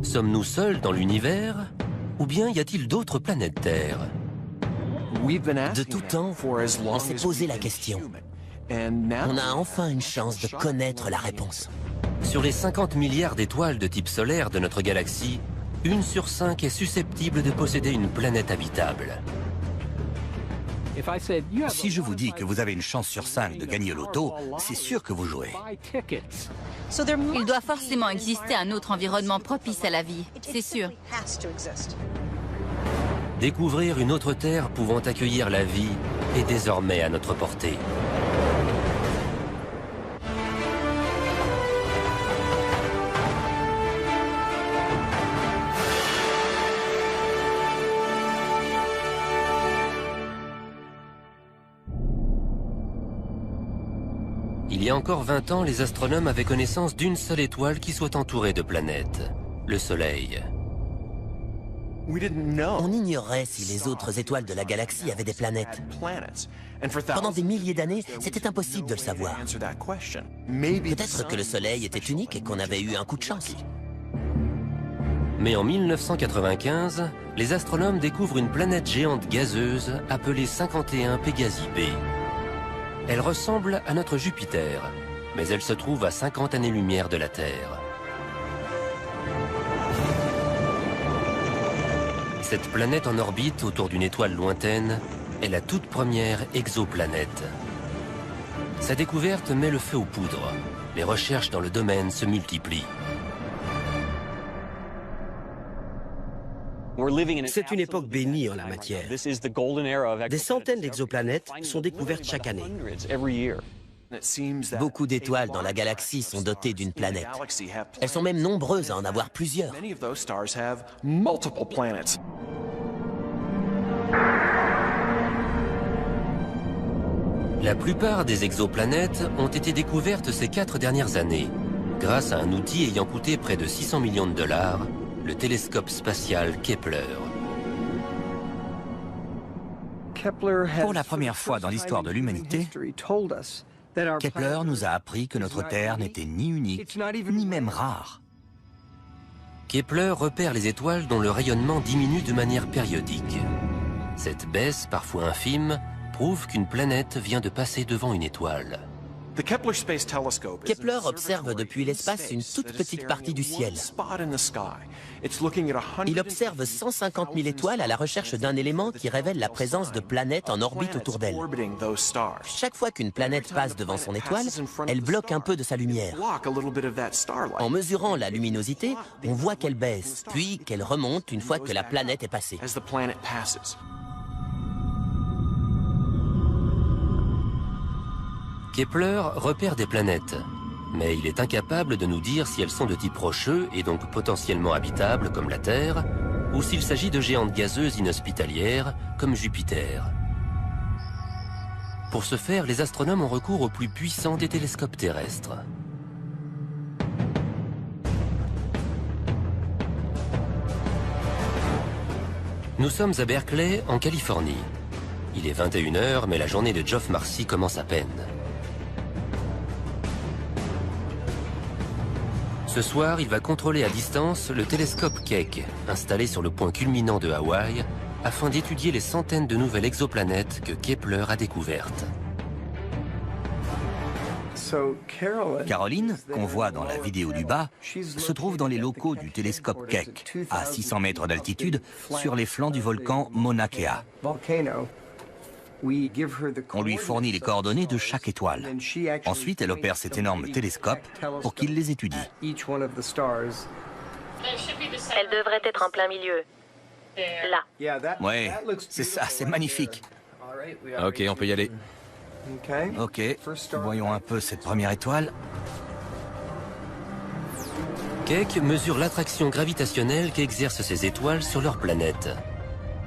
Sommes-nous seuls dans l'univers? Ou bien y a-t-il d'autres planètes Terre? De tout temps, on s'est posé la question. On a enfin une chance de connaître la réponse. Sur les 50 milliards d'étoiles de type solaire de notre galaxie, 1 sur 5 est susceptible de posséder une planète habitable. Si je vous dis que vous avez une chance sur 5 de gagner au loto, c'est sûr que vous jouez. Il doit forcément exister un autre environnement propice à la vie, c'est sûr. Découvrir une autre Terre pouvant accueillir la vie est désormais à notre portée. Il y a encore 20 ans, les astronomes avaient connaissance d'une seule étoile qui soit entourée de planètes, le Soleil. On ignorait si les autres étoiles de la galaxie avaient des planètes. Pendant des milliers d'années, c'était impossible de le savoir. Peut-être que le Soleil était unique et qu'on avait eu un coup de chance. Mais en 1995, les astronomes découvrent une planète géante gazeuse appelée 51 Pégasi b. Elle ressemble à notre Jupiter, mais elle se trouve à 50 années-lumière de la Terre. Cette planète en orbite autour d'une étoile lointaine est la toute première exoplanète. Sa découverte met le feu aux poudres. Les recherches dans le domaine se multiplient. C'est une époque bénie en la matière. Des centaines d'exoplanètes sont découvertes chaque année. Beaucoup d'étoiles dans la galaxie sont dotées d'une planète. Elles sont même nombreuses à en avoir plusieurs. La plupart des exoplanètes ont été découvertes ces 4 dernières années, grâce à un outil ayant coûté près de 600 millions de $, le télescope spatial Kepler. Pour la première fois dans l'histoire de l'humanité, Kepler nous a appris que notre Terre n'était ni unique, ni même rare. Kepler repère les étoiles dont le rayonnement diminue de manière périodique. Cette baisse, parfois infime, prouve qu'une planète vient de passer devant une étoile. Kepler observe depuis l'espace une toute petite partie du ciel. Il observe 150 000 étoiles à la recherche d'un élément qui révèle la présence de planètes en orbite autour d'elle. Chaque fois qu'une planète passe devant son étoile, elle bloque un peu de sa lumière. En mesurant la luminosité, on voit qu'elle baisse, puis qu'elle remonte une fois que la planète est passée. Kepler repère des planètes, mais il est incapable de nous dire si elles sont de type rocheux et donc potentiellement habitables comme la Terre, ou s'il s'agit de géantes gazeuses inhospitalières comme Jupiter. Pour ce faire, les astronomes ont recours au plus puissant des télescopes terrestres. Nous sommes à Berkeley, en Californie. Il est 21 h, mais la journée de Geoff Marcy commence à peine. Ce soir, il va contrôler à distance le télescope Keck, installé sur le point culminant de Hawaï, afin d'étudier les centaines de nouvelles exoplanètes que Kepler a découvertes. Caroline, qu'on voit dans la vidéo du bas, se trouve dans les locaux du télescope Keck, à 600 mètres d'altitude, sur les flancs du volcan Mauna Kea. On lui fournit les coordonnées de chaque étoile. Ensuite, elle opère cet énorme télescope pour qu'il les étudie. Elle devrait être en plein milieu. Là. Ouais, c'est ça, c'est magnifique. Ok, on peut y aller. Ok, voyons un peu cette première étoile. Keck mesure l'attraction gravitationnelle qu'exercent ces étoiles sur leur planète.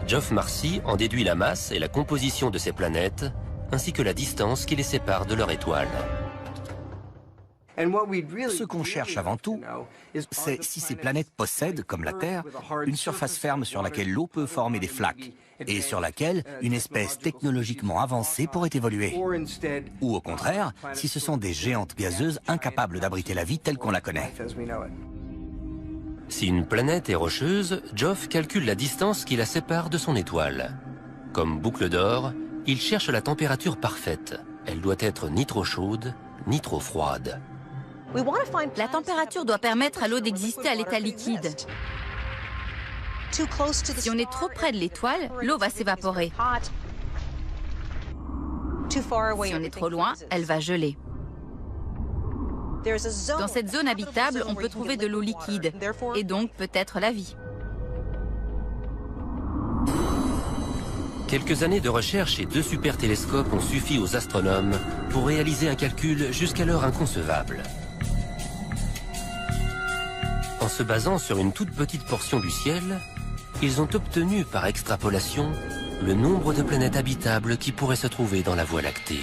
Geoff Marcy en déduit la masse et la composition de ces planètes, ainsi que la distance qui les sépare de leur étoile. Ce qu'on cherche avant tout, c'est si ces planètes possèdent, comme la Terre, une surface ferme sur laquelle l'eau peut former des flaques et sur laquelle une espèce technologiquement avancée pourrait évoluer. Ou au contraire, si ce sont des géantes gazeuses incapables d'abriter la vie telle qu'on la connaît. Si une planète est rocheuse, Geoff calcule la distance qui la sépare de son étoile. Comme boucle d'or, il cherche la température parfaite. Elle doit être ni trop chaude, ni trop froide. La température doit permettre à l'eau d'exister à l'état liquide. Si on est trop près de l'étoile, l'eau va s'évaporer. Si on est trop loin, elle va geler. Dans cette zone habitable, on peut trouver de l'eau liquide, et donc peut-être la vie. Quelques années de recherche et 2 super télescopes ont suffi aux astronomes pour réaliser un calcul jusqu'alors inconcevable. En se basant sur une toute petite portion du ciel, ils ont obtenu par extrapolation le nombre de planètes habitables qui pourraient se trouver dans la Voie lactée.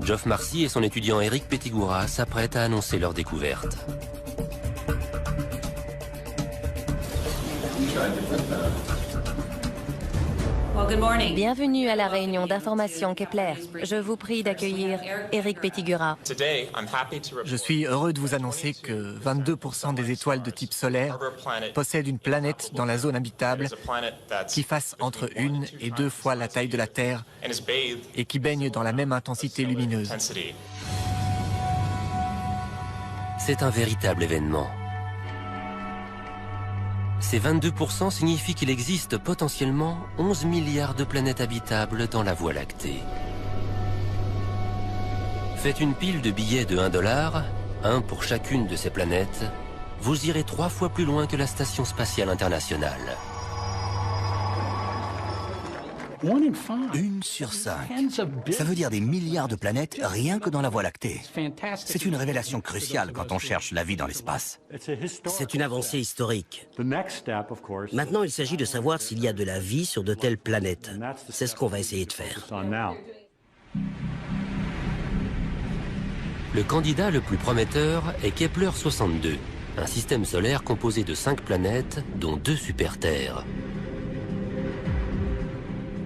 Geoff Marcy et son étudiant Eric Pettigura s'apprêtent à annoncer leur découverte. Bienvenue à la réunion d'information Kepler. Je vous prie d'accueillir Eric Pettigura. Je suis heureux de vous annoncer que 22% des étoiles de type solaire possèdent une planète dans la zone habitable qui fasse entre 1 et 2 fois la taille de la Terre et qui baigne dans la même intensité lumineuse. C'est un véritable événement. Ces 22% signifient qu'il existe potentiellement 11 milliards de planètes habitables dans la Voie lactée. Faites une pile de billets de $1, un pour chacune de ces planètes, vous irez 3 fois plus loin que la Station spatiale internationale. 1 sur 5. Ça veut dire des milliards de planètes rien que dans la Voie lactée. C'est une révélation cruciale quand on cherche la vie dans l'espace. C'est une avancée historique. Maintenant, il s'agit de savoir s'il y a de la vie sur de telles planètes. C'est ce qu'on va essayer de faire. Le candidat le plus prometteur est Kepler 62, un système solaire composé de 5 planètes, dont 2 super-Terres.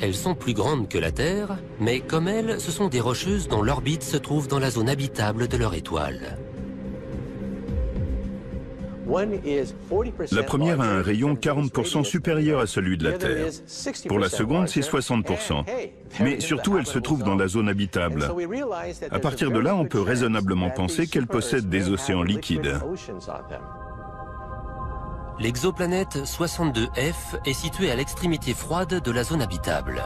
Elles sont plus grandes que la Terre, mais comme elles, ce sont des rocheuses dont l'orbite se trouve dans la zone habitable de leur étoile. La première a un rayon 40% supérieur à celui de la Terre. Pour la seconde, c'est 60%. Mais surtout, elle se trouve dans la zone habitable. À partir de là, on peut raisonnablement penser qu'elle possède des océans liquides. L'exoplanète 62F est située à l'extrémité froide de la zone habitable.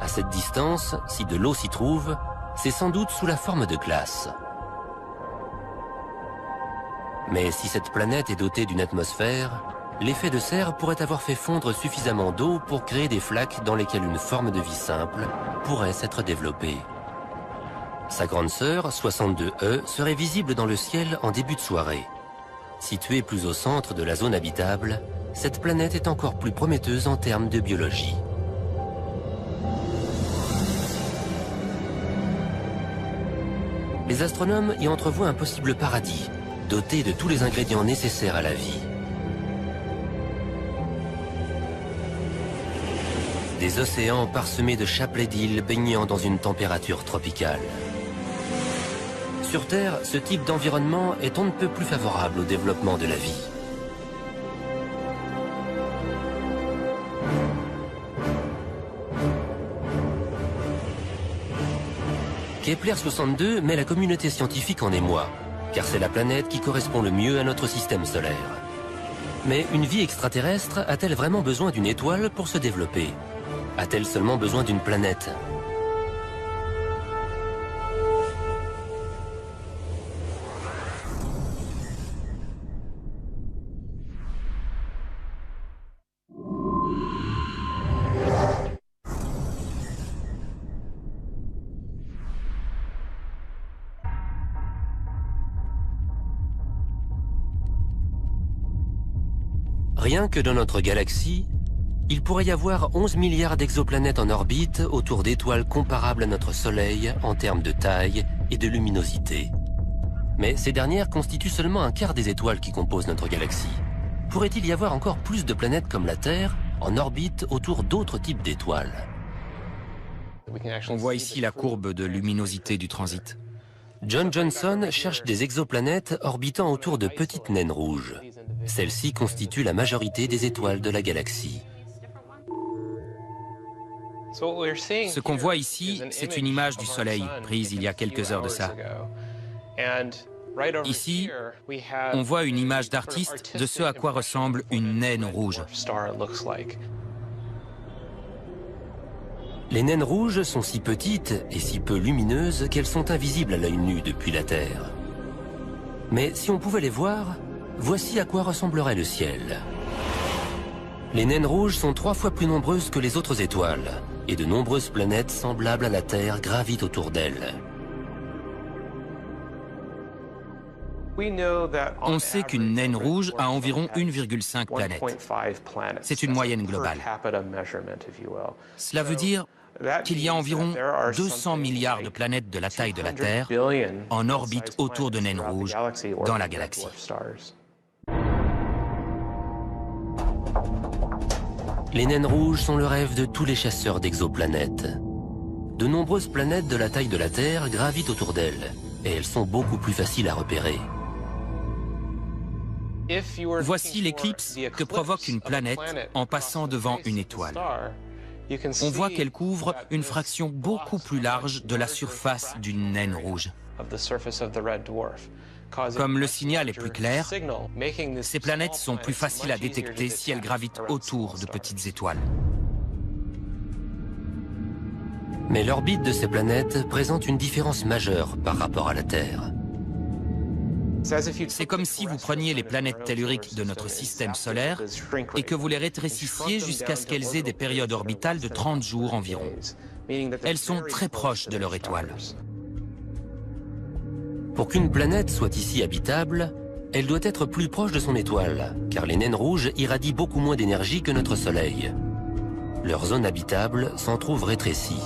À cette distance, si de l'eau s'y trouve, c'est sans doute sous la forme de glace. Mais si cette planète est dotée d'une atmosphère, l'effet de serre pourrait avoir fait fondre suffisamment d'eau pour créer des flaques dans lesquelles une forme de vie simple pourrait s'être développée. Sa grande sœur, 62E, serait visible dans le ciel en début de soirée. Située plus au centre de la zone habitable, cette planète est encore plus prometteuse en termes de biologie. Les astronomes y entrevoient un possible paradis, doté de tous les ingrédients nécessaires à la vie. Des océans parsemés de chapelets d'îles baignant dans une température tropicale. Sur Terre, ce type d'environnement est on ne peut plus favorable au développement de la vie. Kepler 62 met la communauté scientifique en émoi, car c'est la planète qui correspond le mieux à notre système solaire. Mais une vie extraterrestre a-t-elle vraiment besoin d'une étoile pour se développer? A-t-elle seulement besoin d'une planète? Rien que dans notre galaxie, il pourrait y avoir 11 milliards d'exoplanètes en orbite autour d'étoiles comparables à notre Soleil en termes de taille et de luminosité. Mais ces dernières constituent seulement un quart des étoiles qui composent notre galaxie. Pourrait-il y avoir encore plus de planètes comme la Terre en orbite autour d'autres types d'étoiles? On voit ici la courbe de luminosité du transit. John Johnson cherche des exoplanètes orbitant autour de petites naines rouges. Celles-ci constituent la majorité des étoiles de la galaxie. Ce qu'on voit ici, c'est une image du Soleil prise il y a quelques heures de ça. Ici, on voit une image d'artiste de ce à quoi ressemble une naine rouge. Les naines rouges sont si petites et si peu lumineuses qu'elles sont invisibles à l'œil nu depuis la Terre. Mais si on pouvait les voir, voici à quoi ressemblerait le ciel. Les naines rouges sont 3 fois plus nombreuses que les autres étoiles, et de nombreuses planètes semblables à la Terre gravitent autour d'elles. On sait qu'une naine rouge a environ 1,5 planètes. C'est une moyenne globale. Cela veut dire qu'il y a environ 200 milliards de planètes de la taille de la Terre en orbite autour de naines rouges dans la galaxie. Les naines rouges sont le rêve de tous les chasseurs d'exoplanètes. De nombreuses planètes de la taille de la Terre gravitent autour d'elles, et elles sont beaucoup plus faciles à repérer. Voici l'éclipse que provoque une planète en passant devant une étoile. On voit qu'elle couvre une fraction beaucoup plus large de la surface d'une naine rouge. Comme le signal est plus clair, ces planètes sont plus faciles à détecter si elles gravitent autour de petites étoiles. Mais l'orbite de ces planètes présente une différence majeure par rapport à la Terre. C'est comme si vous preniez les planètes telluriques de notre système solaire et que vous les rétrécissiez jusqu'à ce qu'elles aient des périodes orbitales de 30 jours environ. Elles sont très proches de leur étoile. Pour qu'une planète soit ici habitable, elle doit être plus proche de son étoile, car les naines rouges irradient beaucoup moins d'énergie que notre Soleil. Leur zone habitable s'en trouve rétrécie.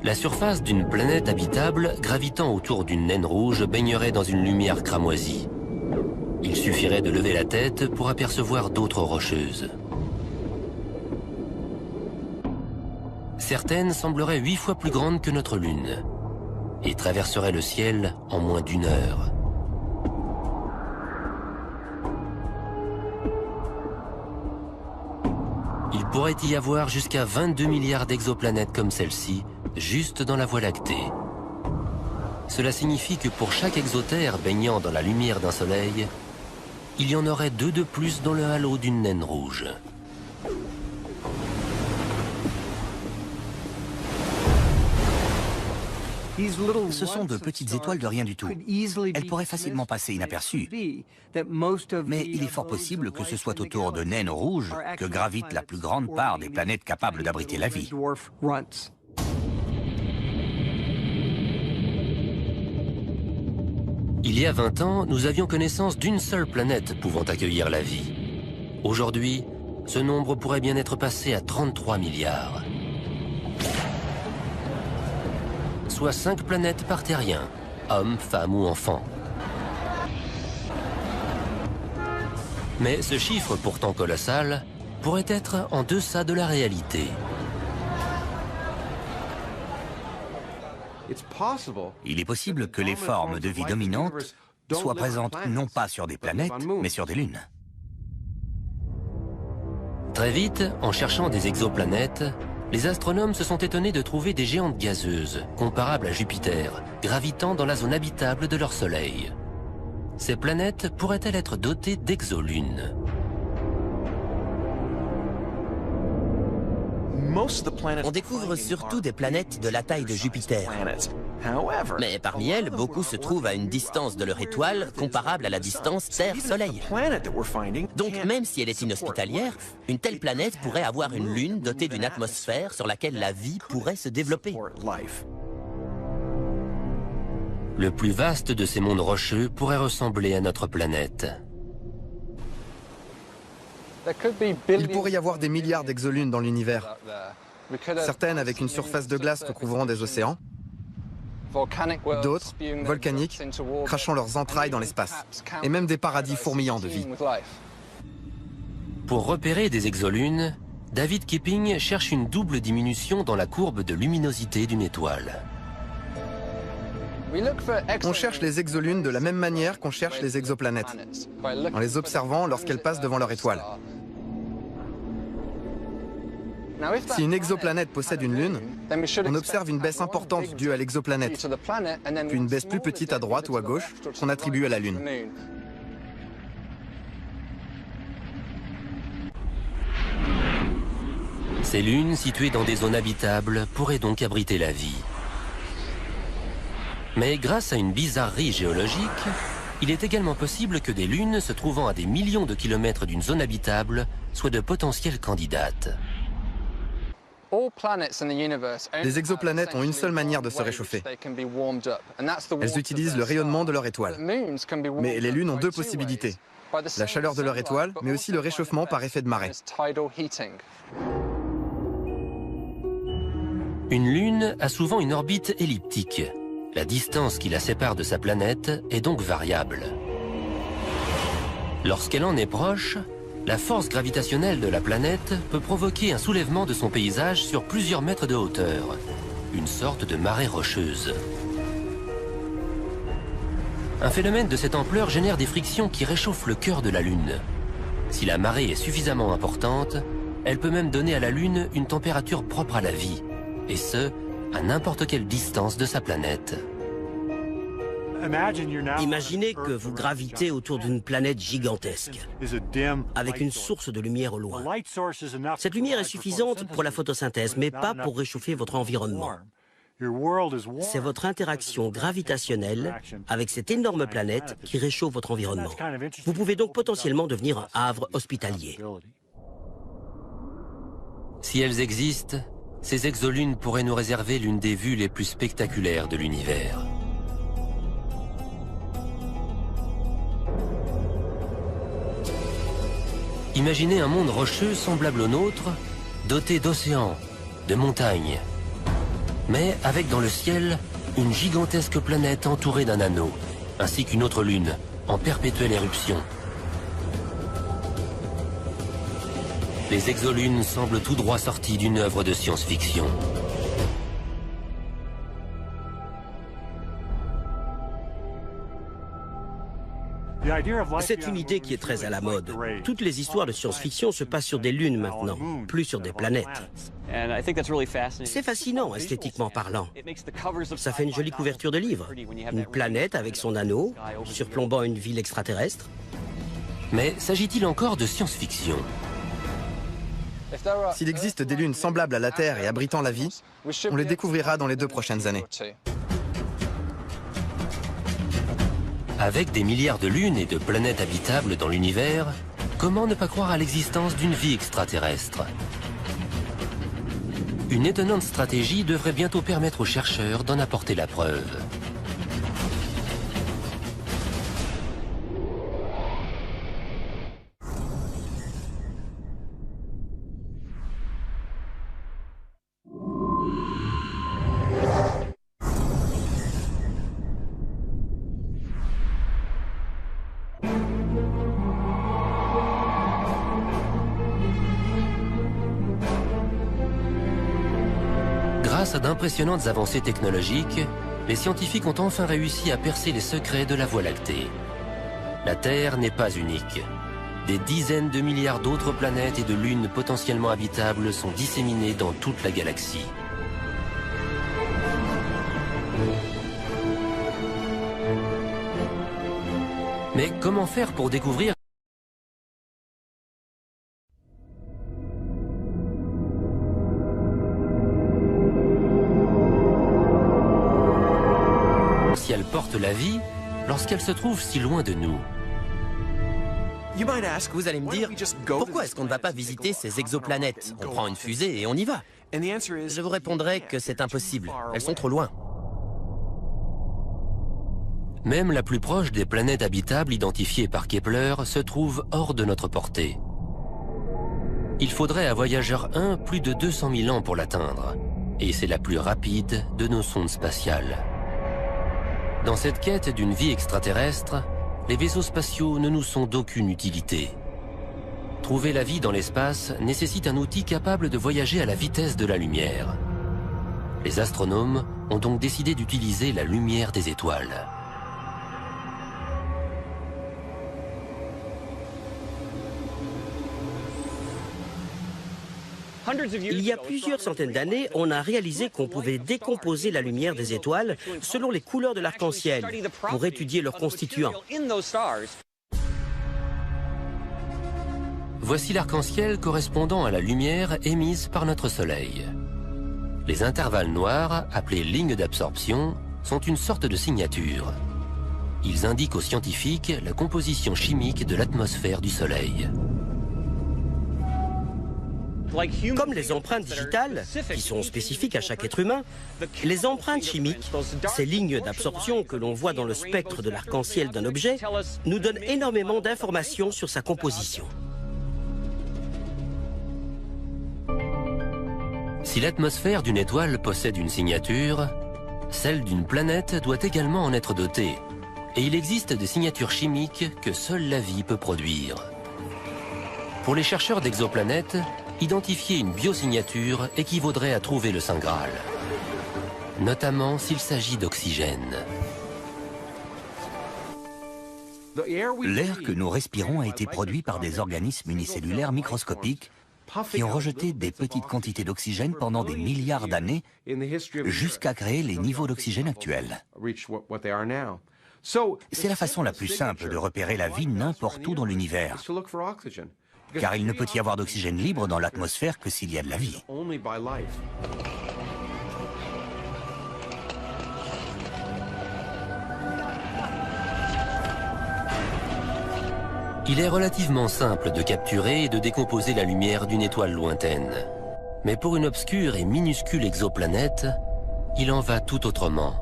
La surface d'une planète habitable gravitant autour d'une naine rouge baignerait dans une lumière cramoisie. Il suffirait de lever la tête pour apercevoir d'autres rocheuses. Certaines sembleraient 8 fois plus grandes que notre Lune et traverseraient le ciel en moins d'1 heure. Il pourrait y avoir jusqu'à 22 milliards d'exoplanètes comme celle-ci, juste dans la Voie lactée. Cela signifie que pour chaque exotère baignant dans la lumière d'un soleil, il y en aurait 2 de plus dans le halo d'une naine rouge. Ce sont de petites étoiles de rien du tout. Elles pourraient facilement passer inaperçues. Mais il est fort possible que ce soit autour de naines rouges que gravite la plus grande part des planètes capables d'abriter la vie. Il y a 20 ans, nous avions connaissance d'une seule planète pouvant accueillir la vie. Aujourd'hui, ce nombre pourrait bien être passé à 33 milliards. Soit 5 planètes par terrien, hommes, femmes ou enfants. Mais ce chiffre, pourtant colossal, pourrait être en deçà de la réalité. Il est possible que les formes de vie dominantes soient présentes non pas sur des planètes, mais sur des lunes. Très vite, en cherchant des exoplanètes, les astronomes se sont étonnés de trouver des géantes gazeuses, comparables à Jupiter, gravitant dans la zone habitable de leur Soleil. Ces planètes pourraient-elles être dotées d'exolunes? On découvre surtout des planètes de la taille de Jupiter. Mais parmi elles, beaucoup se trouvent à une distance de leur étoile comparable à la distance Terre-Soleil. Donc même si elle est inhospitalière, une telle planète pourrait avoir une lune dotée d'une atmosphère sur laquelle la vie pourrait se développer. Le plus vaste de ces mondes rocheux pourrait ressembler à notre planète. Il pourrait y avoir des milliards d'exolunes dans l'univers. Certaines avec une surface de glace recouvrant des océans, d'autres, volcaniques, crachant leurs entrailles dans l'espace, et même des paradis fourmillants de vie. Pour repérer des exolunes, David Kipping cherche une double diminution dans la courbe de luminosité d'une étoile. On cherche les exolunes de la même manière qu'on cherche les exoplanètes, en les observant lorsqu'elles passent devant leur étoile. Si une exoplanète possède une lune, on observe une baisse importante due à l'exoplanète, puis une baisse plus petite à droite ou à gauche qu'on attribue à la lune. Ces lunes, situées dans des zones habitables, pourraient donc abriter la vie. Mais grâce à une bizarrerie géologique, il est également possible que des lunes se trouvant à des millions de kilomètres d'une zone habitable soient de potentielles candidates. Les exoplanètes ont une seule manière de se réchauffer. Elles utilisent le rayonnement de leur étoile. Mais les lunes ont deux possibilités. La chaleur de leur étoile, mais aussi le réchauffement par effet de marée. Une lune a souvent une orbite elliptique. La distance qui la sépare de sa planète est donc variable. Lorsqu'elle en est proche, la force gravitationnelle de la planète peut provoquer un soulèvement de son paysage sur plusieurs mètres de hauteur, une sorte de marée rocheuse. Un phénomène de cette ampleur génère des frictions qui réchauffent le cœur de la Lune. Si la marée est suffisamment importante, elle peut même donner à la Lune une température propre à la vie, et ce, à n'importe quelle distance de sa planète. Imaginez que vous gravitez autour d'une planète gigantesque, avec une source de lumière au loin. Cette lumière est suffisante pour la photosynthèse, mais pas pour réchauffer votre environnement. C'est votre interaction gravitationnelle avec cette énorme planète qui réchauffe votre environnement. Vous pouvez donc potentiellement devenir un havre hospitalier. Si elles existent, ces exolunes pourraient nous réserver l'une des vues les plus spectaculaires de l'univers. Imaginez un monde rocheux semblable au nôtre, doté d'océans, de montagnes, mais avec dans le ciel une gigantesque planète entourée d'un anneau, ainsi qu'une autre lune, en perpétuelle éruption. Les exolunes semblent tout droit sorties d'une œuvre de science-fiction. C'est une idée qui est très à la mode. Toutes les histoires de science-fiction se passent sur des lunes maintenant, plus sur des planètes. C'est fascinant, esthétiquement parlant. Ça fait une jolie couverture de livre. Une planète avec son anneau, surplombant une ville extraterrestre. Mais s'agit-il encore de science-fiction ? S'il existe des lunes semblables à la Terre et abritant la vie, on les découvrira dans les 2 prochaines années. Avec des milliards de lunes et de planètes habitables dans l'univers, comment ne pas croire à l'existence d'une vie extraterrestre ? Une étonnante stratégie devrait bientôt permettre aux chercheurs d'en apporter la preuve. Grâce à d'impressionnantes avancées technologiques, les scientifiques ont enfin réussi à percer les secrets de la Voie lactée. La Terre n'est pas unique. Des dizaines de milliards d'autres planètes et de lunes potentiellement habitables sont disséminées dans toute la galaxie. Mais comment faire pour découvrir si elle porte la vie lorsqu'elle se trouve si loin de nous? Vous allez me dire, pourquoi est-ce qu'on ne va pas visiter ces exoplanètes? On prend une fusée et on y va. Je vous répondrai que c'est impossible. Elles sont trop loin. Même la plus proche des planètes habitables identifiées par Kepler se trouve hors de notre portée. Il faudrait à Voyageur 1 plus de 200 000 ans pour l'atteindre. Et c'est la plus rapide de nos sondes spatiales. Dans cette quête d'une vie extraterrestre, les vaisseaux spatiaux ne nous sont d'aucune utilité. Trouver la vie dans l'espace nécessite un outil capable de voyager à la vitesse de la lumière. Les astronomes ont donc décidé d'utiliser la lumière des étoiles. Il y a plusieurs centaines d'années, on a réalisé qu'on pouvait décomposer la lumière des étoiles selon les couleurs de l'arc-en-ciel pour étudier leurs constituants. Voici l'arc-en-ciel correspondant à la lumière émise par notre Soleil. Les intervalles noirs, appelés lignes d'absorption, sont une sorte de signature. Ils indiquent aux scientifiques la composition chimique de l'atmosphère du Soleil. Comme les empreintes digitales, qui sont spécifiques à chaque être humain, les empreintes chimiques, ces lignes d'absorption que l'on voit dans le spectre de l'arc-en-ciel d'un objet, nous donnent énormément d'informations sur sa composition. Si l'atmosphère d'une étoile possède une signature, celle d'une planète doit également en être dotée. Et il existe des signatures chimiques que seule la vie peut produire. Pour les chercheurs d'exoplanètes, identifier une biosignature équivaudrait à trouver le Saint Graal, notamment s'il s'agit d'oxygène. L'air que nous respirons a été produit par des organismes unicellulaires microscopiques qui ont rejeté des petites quantités d'oxygène pendant des milliards d'années jusqu'à créer les niveaux d'oxygène actuels. C'est la façon la plus simple de repérer la vie n'importe où dans l'univers, car il ne peut y avoir d'oxygène libre dans l'atmosphère que s'il y a de la vie. Il est relativement simple de capturer et de décomposer la lumière d'une étoile lointaine. Mais pour une obscure et minuscule exoplanète, il en va tout autrement.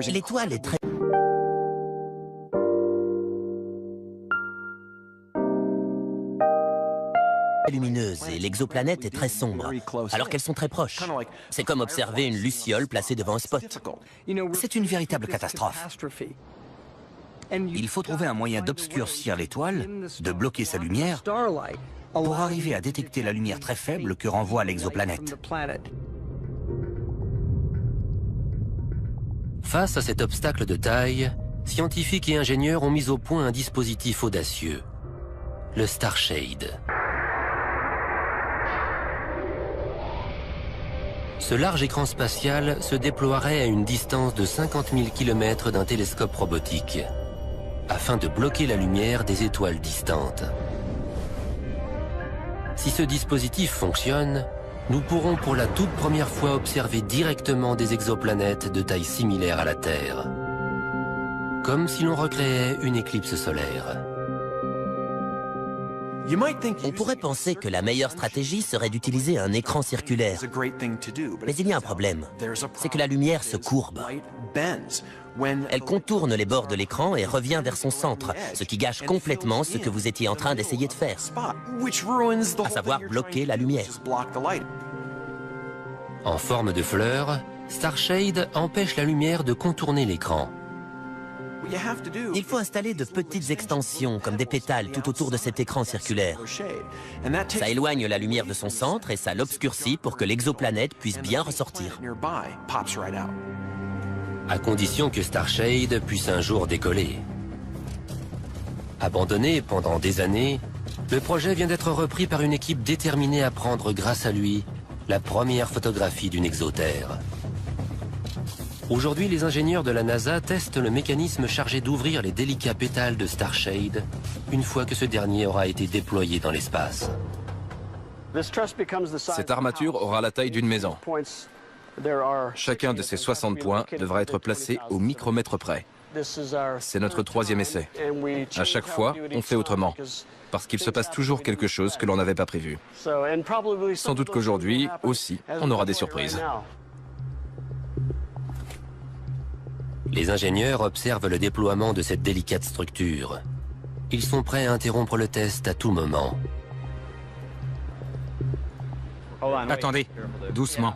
L'étoile est très lumineuse et l'exoplanète est très sombre, alors qu'elles sont très proches. C'est comme observer une luciole placée devant un spot. C'est une véritable catastrophe. Il faut trouver un moyen d'obscurcir l'étoile, de bloquer sa lumière, pour arriver à détecter la lumière très faible que renvoie l'exoplanète. Face à cet obstacle de taille, scientifiques et ingénieurs ont mis au point un dispositif audacieux, le Starshade. Ce large écran spatial se déploierait à une distance de 50 000 km d'un télescope robotique, afin de bloquer la lumière des étoiles distantes. Si ce dispositif fonctionne, nous pourrons pour la toute première fois observer directement des exoplanètes de taille similaire à la Terre, comme si l'on recréait une éclipse solaire. On pourrait penser que la meilleure stratégie serait d'utiliser un écran circulaire. Mais il y a un problème, c'est que la lumière se courbe. Elle contourne les bords de l'écran et revient vers son centre, ce qui gâche complètement ce que vous étiez en train d'essayer de faire, à savoir bloquer la lumière. En forme de fleur, Starshade empêche la lumière de contourner l'écran. Il faut installer de petites extensions, comme des pétales, tout autour de cet écran circulaire. Ça éloigne la lumière de son centre et ça l'obscurcit pour que l'exoplanète puisse bien ressortir. À condition que Starshade puisse un jour décoller. Abandonné pendant des années, le projet vient d'être repris par une équipe déterminée à prendre, grâce à lui, la première photographie d'une exoterre. Aujourd'hui, les ingénieurs de la NASA testent le mécanisme chargé d'ouvrir les délicats pétales de Starshade une fois que ce dernier aura été déployé dans l'espace. Cette armature aura la taille d'une maison. Chacun de ces 60 points devra être placé au micromètre près. C'est notre troisième essai. À chaque fois, on fait autrement, parce qu'il se passe toujours quelque chose que l'on n'avait pas prévu. Sans doute qu'aujourd'hui, aussi, on aura des surprises. Les ingénieurs observent le déploiement de cette délicate structure. Ils sont prêts à interrompre le test à tout moment. Attendez, doucement.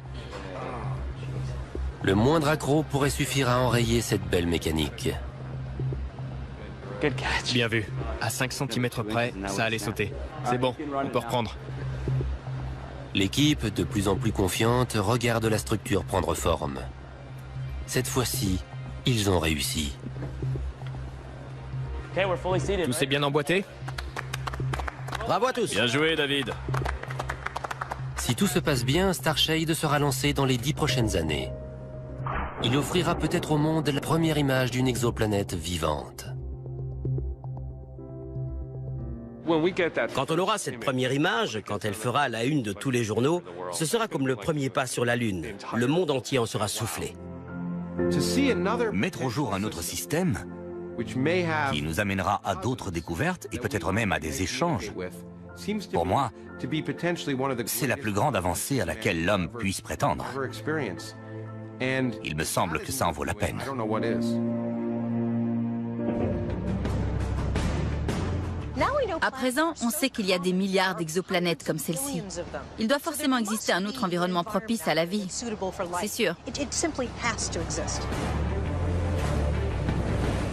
Le moindre accroc pourrait suffire à enrayer cette belle mécanique. Bien vu. À 5 cm près, ça allait sauter. C'est bon, on peut reprendre. L'équipe, de plus en plus confiante, regarde la structure prendre forme. Cette fois-ci, ils ont réussi. Tout s'est bien emboîté? Bravo à tous. Bien joué, David. Si tout se passe bien, Starshade sera lancé dans les 10 prochaines années. Il offrira peut-être au monde la première image d'une exoplanète vivante. Quand on aura cette première image, quand elle fera la une de tous les journaux, ce sera comme le premier pas sur la Lune. Le monde entier en sera soufflé. Mettre au jour un autre système qui nous amènera à d'autres découvertes et peut-être même à des échanges, pour moi, c'est la plus grande avancée à laquelle l'homme puisse prétendre. Il me semble que ça en vaut la peine. À présent, on sait qu'il y a des milliards d'exoplanètes comme celle-ci. Il doit forcément exister un autre environnement propice à la vie. C'est sûr.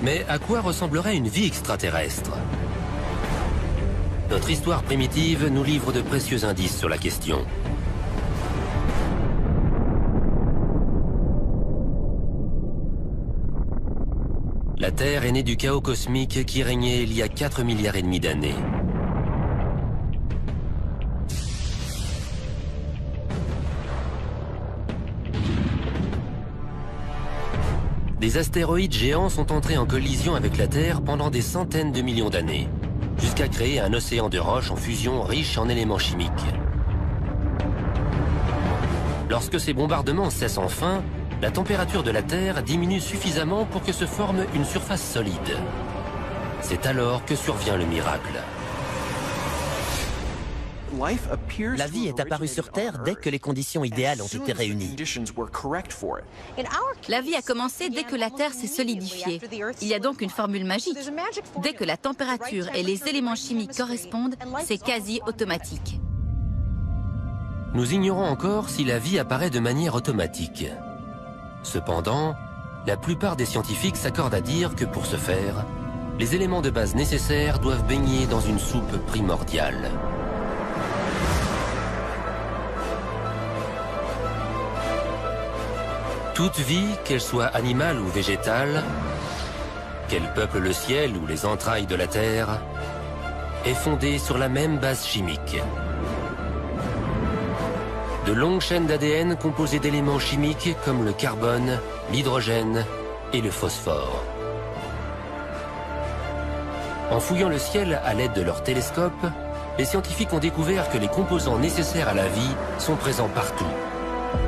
Mais à quoi ressemblerait une vie extraterrestre? Notre histoire primitive nous livre de précieux indices sur la question. La Terre est née du chaos cosmique qui régnait il y a 4,5 milliards d'années. Des astéroïdes géants sont entrés en collision avec la Terre pendant des centaines de millions d'années, jusqu'à créer un océan de roches en fusion riche en éléments chimiques. Lorsque ces bombardements cessent enfin, la température de la Terre diminue suffisamment pour que se forme une surface solide. C'est alors que survient le miracle. La vie est apparue sur Terre dès que les conditions idéales ont été réunies. La vie a commencé dès que la Terre s'est solidifiée. Il y a donc une formule magique. Dès que la température et les éléments chimiques correspondent, c'est quasi automatique. Nous ignorons encore si la vie apparaît de manière automatique. Cependant, la plupart des scientifiques s'accordent à dire que pour ce faire, les éléments de base nécessaires doivent baigner dans une soupe primordiale. Toute vie, qu'elle soit animale ou végétale, qu'elle peuple le ciel ou les entrailles de la Terre, est fondée sur la même base chimique. De longues chaînes d'ADN composées d'éléments chimiques comme le carbone, l'hydrogène et le phosphore. En fouillant le ciel à l'aide de leurs télescopes, les scientifiques ont découvert que les composants nécessaires à la vie sont présents partout.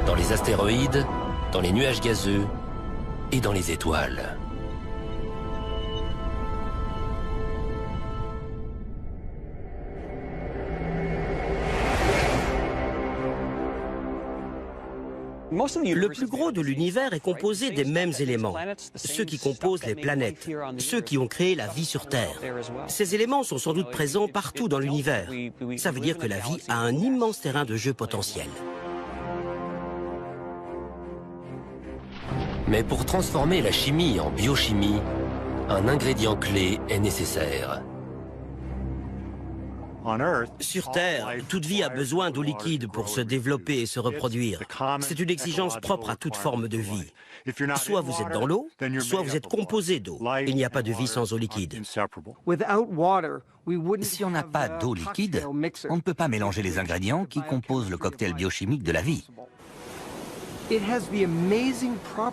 Dans les astéroïdes, dans les nuages gazeux et dans les étoiles. Le plus gros de l'univers est composé des mêmes éléments, ceux qui composent les planètes, ceux qui ont créé la vie sur Terre. Ces éléments sont sans doute présents partout dans l'univers. Ça veut dire que la vie a un immense terrain de jeu potentiel. Mais pour transformer la chimie en biochimie, un ingrédient clé est nécessaire. Sur Terre, toute vie a besoin d'eau liquide pour se développer et se reproduire. C'est une exigence propre à toute forme de vie. Soit vous êtes dans l'eau, soit vous êtes composé d'eau. Il n'y a pas de vie sans eau liquide. Si on n'a pas d'eau liquide, on ne peut pas mélanger les ingrédients qui composent le cocktail biochimique de la vie.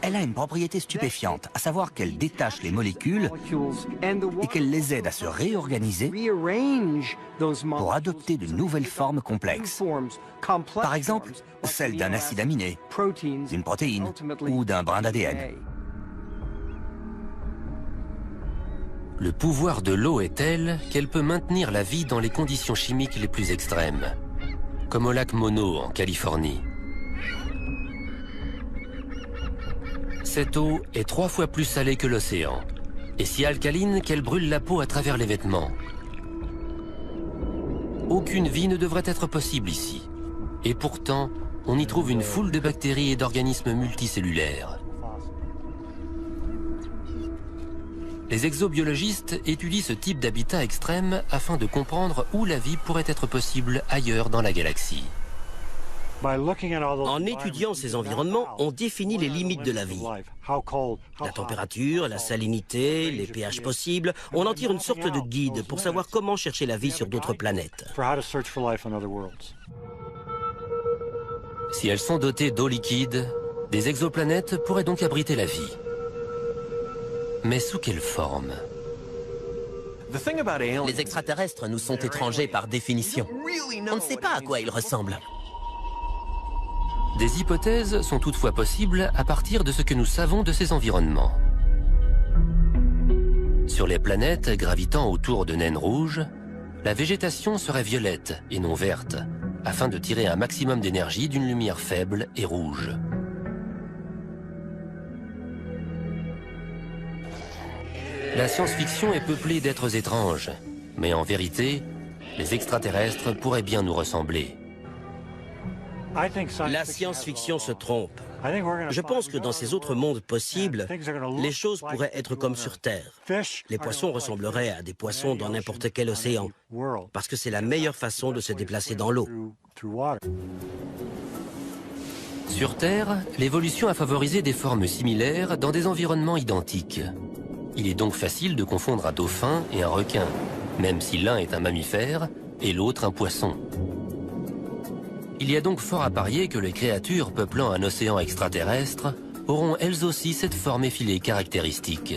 Elle a une propriété stupéfiante, à savoir qu'elle détache les molécules et qu'elle les aide à se réorganiser pour adopter de nouvelles formes complexes. Par exemple, celle d'un acide aminé, d'une protéine ou d'un brin d'ADN. Le pouvoir de l'eau est tel qu'elle peut maintenir la vie dans les conditions chimiques les plus extrêmes, comme au lac Mono en Californie. Cette eau est 3 fois plus salée que l'océan, et si alcaline qu'elle brûle la peau à travers les vêtements. Aucune vie ne devrait être possible ici. Et pourtant, on y trouve une foule de bactéries et d'organismes multicellulaires. Les exobiologistes étudient ce type d'habitat extrême afin de comprendre où la vie pourrait être possible ailleurs dans la galaxie. En étudiant ces environnements, on définit les limites de la vie. La température, la salinité, les pH possibles, on en tire une sorte de guide pour savoir comment chercher la vie sur d'autres planètes. Si elles sont dotées d'eau liquide, des exoplanètes pourraient donc abriter la vie. Mais sous quelle forme? Les extraterrestres nous sont étrangers par définition. On ne sait pas à quoi ils ressemblent. Des hypothèses sont toutefois possibles à partir de ce que nous savons de ces environnements. Sur les planètes gravitant autour de naines rouges, la végétation serait violette et non verte, afin de tirer un maximum d'énergie d'une lumière faible et rouge. La science-fiction est peuplée d'êtres étranges, mais en vérité, les extraterrestres pourraient bien nous ressembler. La science-fiction se trompe. Je pense que dans ces autres mondes possibles, les choses pourraient être comme sur Terre. Les poissons ressembleraient à des poissons dans n'importe quel océan, parce que c'est la meilleure façon de se déplacer dans l'eau. Sur Terre, l'évolution a favorisé des formes similaires dans des environnements identiques. Il est donc facile de confondre un dauphin et un requin, même si l'un est un mammifère et l'autre un poisson. Il y a donc fort à parier que les créatures peuplant un océan extraterrestre auront elles aussi cette forme effilée caractéristique.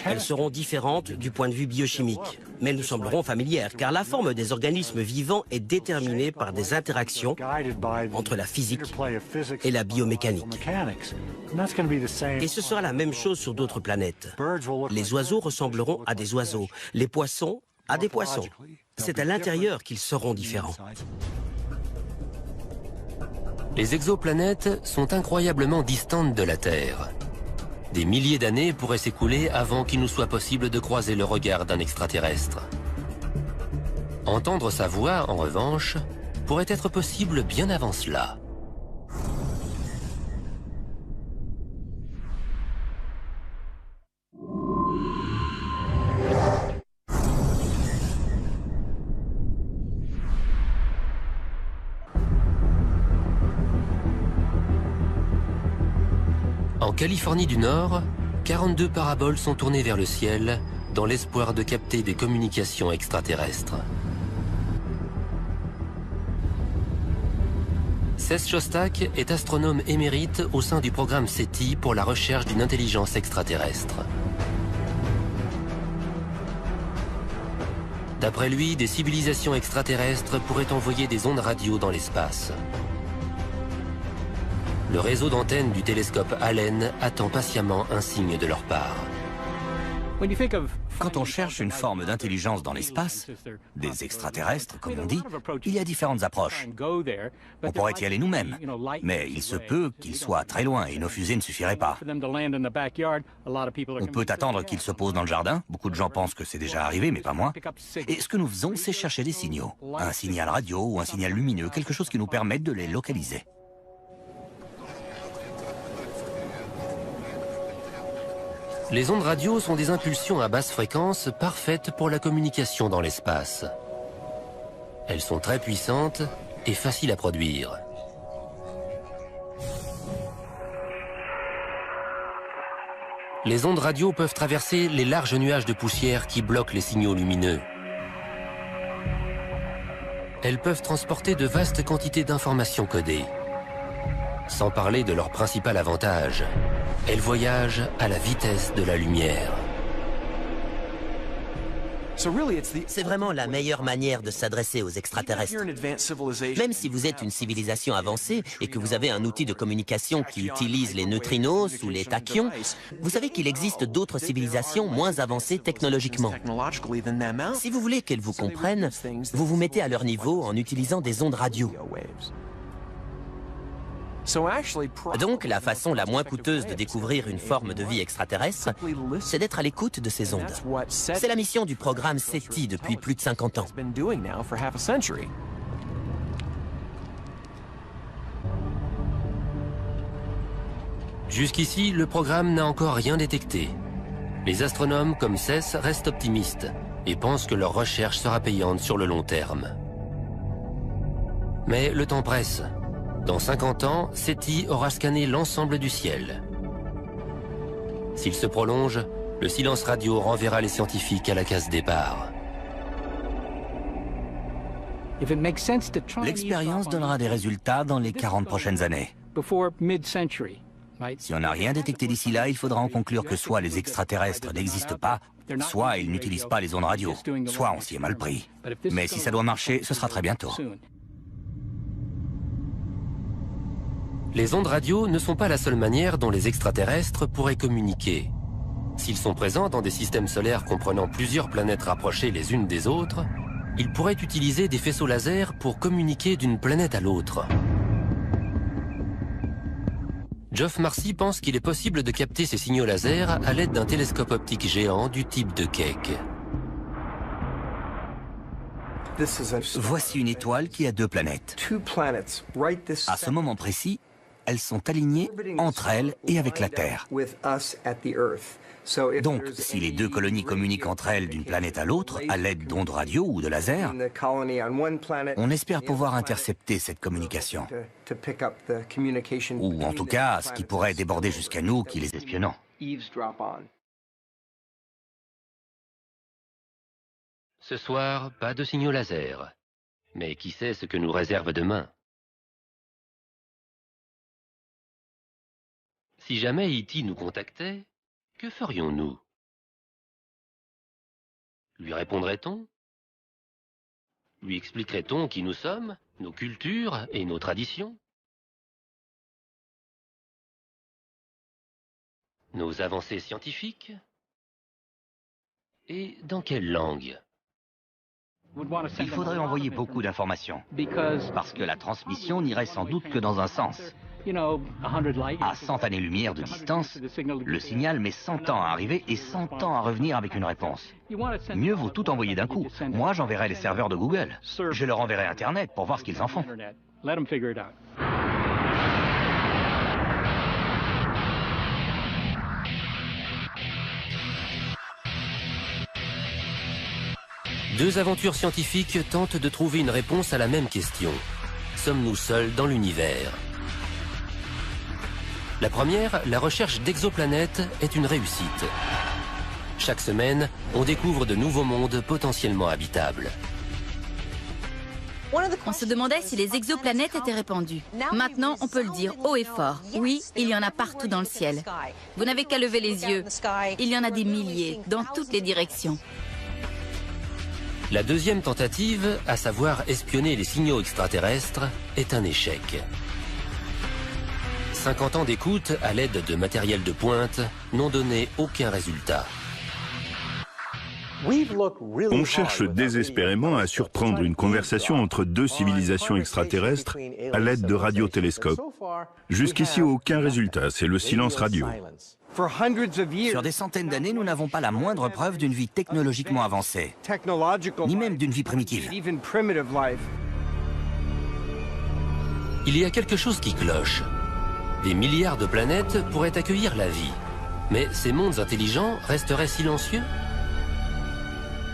Elles seront différentes du point de vue biochimique, mais nous sembleront familières, car la forme des organismes vivants est déterminée par des interactions entre la physique et la biomécanique. Et ce sera la même chose sur d'autres planètes. Les oiseaux ressembleront à des oiseaux, les poissons à des poissons. C'est à l'intérieur qu'ils seront différents. Les exoplanètes sont incroyablement distantes de la Terre. Des milliers d'années pourraient s'écouler avant qu'il nous soit possible de croiser le regard d'un extraterrestre. Entendre sa voix, en revanche, pourrait être possible bien avant cela. En Californie du Nord, 42 paraboles sont tournées vers le ciel dans l'espoir de capter des communications extraterrestres. Seth Shostak est astronome émérite au sein du programme SETI pour la recherche d'une intelligence extraterrestre. D'après lui, des civilisations extraterrestres pourraient envoyer des ondes radio dans l'espace. Le réseau d'antennes du télescope Allen attend patiemment un signe de leur part. Quand on cherche une forme d'intelligence dans l'espace, des extraterrestres, comme on dit, il y a différentes approches. On pourrait y aller nous-mêmes, mais il se peut qu'ils soient très loin et nos fusées ne suffiraient pas. On peut attendre qu'ils se posent dans le jardin, beaucoup de gens pensent que c'est déjà arrivé, mais pas moi. Et ce que nous faisons, c'est chercher des signaux, un signal radio ou un signal lumineux, quelque chose qui nous permette de les localiser. Les ondes radio sont des impulsions à basse fréquence parfaites pour la communication dans l'espace. Elles sont très puissantes et faciles à produire. Les ondes radio peuvent traverser les larges nuages de poussière qui bloquent les signaux lumineux. Elles peuvent transporter de vastes quantités d'informations codées. Sans parler de leur principal avantage, elles voyagent à la vitesse de la lumière. C'est vraiment la meilleure manière de s'adresser aux extraterrestres. Même si vous êtes une civilisation avancée et que vous avez un outil de communication qui utilise les neutrinos ou les tachyons, vous savez qu'il existe d'autres civilisations moins avancées technologiquement. Si vous voulez qu'elles vous comprennent, vous vous mettez à leur niveau en utilisant des ondes radio. Donc, la façon la moins coûteuse de découvrir une forme de vie extraterrestre, c'est d'être à l'écoute de ces ondes. C'est la mission du programme SETI depuis plus de 50 ans. Jusqu'ici, le programme n'a encore rien détecté. Les astronomes comme Cess restent optimistes et pensent que leur recherche sera payante sur le long terme. Mais le temps presse. Dans 50 ans, SETI aura scanné l'ensemble du ciel. S'il se prolonge, le silence radio renverra les scientifiques à la case départ. L'expérience donnera des résultats dans les 40 prochaines années. Si on n'a rien détecté d'ici là, il faudra en conclure que soit les extraterrestres n'existent pas, soit ils n'utilisent pas les ondes radio, soit on s'y est mal pris. Mais si ça doit marcher, ce sera très bientôt. Les ondes radio ne sont pas la seule manière dont les extraterrestres pourraient communiquer. S'ils sont présents dans des systèmes solaires comprenant plusieurs planètes rapprochées les unes des autres, ils pourraient utiliser des faisceaux laser pour communiquer d'une planète à l'autre. Geoff Marcy pense qu'il est possible de capter ces signaux laser à l'aide d'un télescope optique géant du type de Keck. Voici une étoile qui a deux planètes. À ce moment précis, elles sont alignées entre elles et avec la Terre. Donc, si les deux colonies communiquent entre elles d'une planète à l'autre à l'aide d'ondes radio ou de laser, on espère pouvoir intercepter cette communication. Ou en tout cas, ce qui pourrait déborder jusqu'à nous qui les espionnons. Ce soir, pas de signaux laser. Mais qui sait ce que nous réserve demain? Si jamais E.T. nous contactait, que ferions-nous? Lui répondrait-on? Lui expliquerait-on qui nous sommes, nos cultures et nos traditions? Nos avancées scientifiques? Et dans quelle langue? Il faudrait envoyer beaucoup d'informations, parce que la transmission n'irait sans doute que dans un sens. À 100 années-lumière de distance, le signal met 100 ans à arriver et 100 ans à revenir avec une réponse. Mieux vaut tout envoyer d'un coup. Moi, j'enverrai les serveurs de Google. Je leur enverrai Internet pour voir ce qu'ils en font. Deux aventures scientifiques tentent de trouver une réponse à la même question. Sommes-nous seuls dans l'univers? La première, la recherche d'exoplanètes, est une réussite. Chaque semaine, on découvre de nouveaux mondes potentiellement habitables. On se demandait si les exoplanètes étaient répandues. Maintenant, on peut le dire haut et fort. Oui, il y en a partout dans le ciel. Vous n'avez qu'à lever les yeux. Il y en a des milliers, dans toutes les directions. La deuxième tentative, à savoir espionner les signaux extraterrestres, est un échec. 50 ans d'écoute à l'aide de matériel de pointe n'ont donné aucun résultat. On cherche désespérément à surprendre une conversation entre deux civilisations extraterrestres à l'aide de radiotélescopes. Jusqu'ici, aucun résultat, c'est le silence radio. Sur des centaines d'années, nous n'avons pas la moindre preuve d'une vie technologiquement avancée, ni même d'une vie primitive. Il y a quelque chose qui cloche. Des milliards de planètes pourraient accueillir la vie. Mais ces mondes intelligents resteraient silencieux?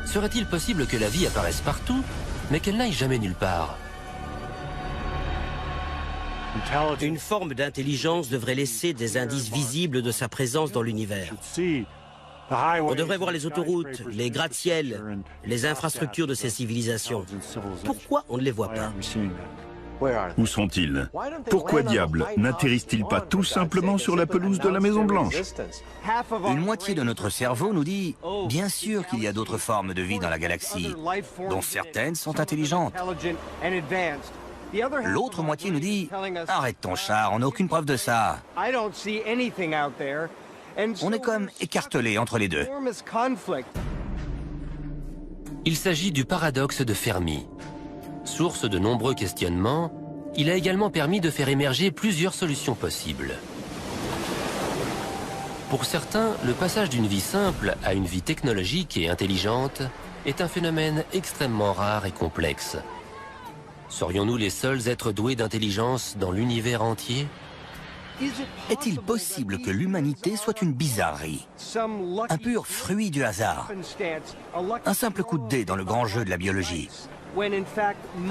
Serait-il possible que la vie apparaisse partout, mais qu'elle n'aille jamais nulle part? Une forme d'intelligence devrait laisser des indices visibles de sa présence dans l'univers. On devrait voir les autoroutes, les gratte-ciels, les infrastructures de ces civilisations. Pourquoi on ne les voit pas? Où sont-ils? Pourquoi diable n'atterrissent-ils pas tout simplement sur la pelouse de la Maison-Blanche? Une moitié de notre cerveau nous dit « Bien sûr qu'il y a d'autres formes de vie dans la galaxie, dont certaines sont intelligentes. » L'autre moitié nous dit « Arrête ton char, on n'a aucune preuve de ça. » On est comme écartelés entre les deux. Il s'agit du paradoxe de Fermi. Source de nombreux questionnements, il a également permis de faire émerger plusieurs solutions possibles. Pour certains, le passage d'une vie simple à une vie technologique et intelligente est un phénomène extrêmement rare et complexe. Serions-nous les seuls êtres doués d'intelligence dans l'univers entier? Est-il possible que l'humanité soit une bizarrerie, un pur fruit du hasard, un simple coup de dé dans le grand jeu de la biologie,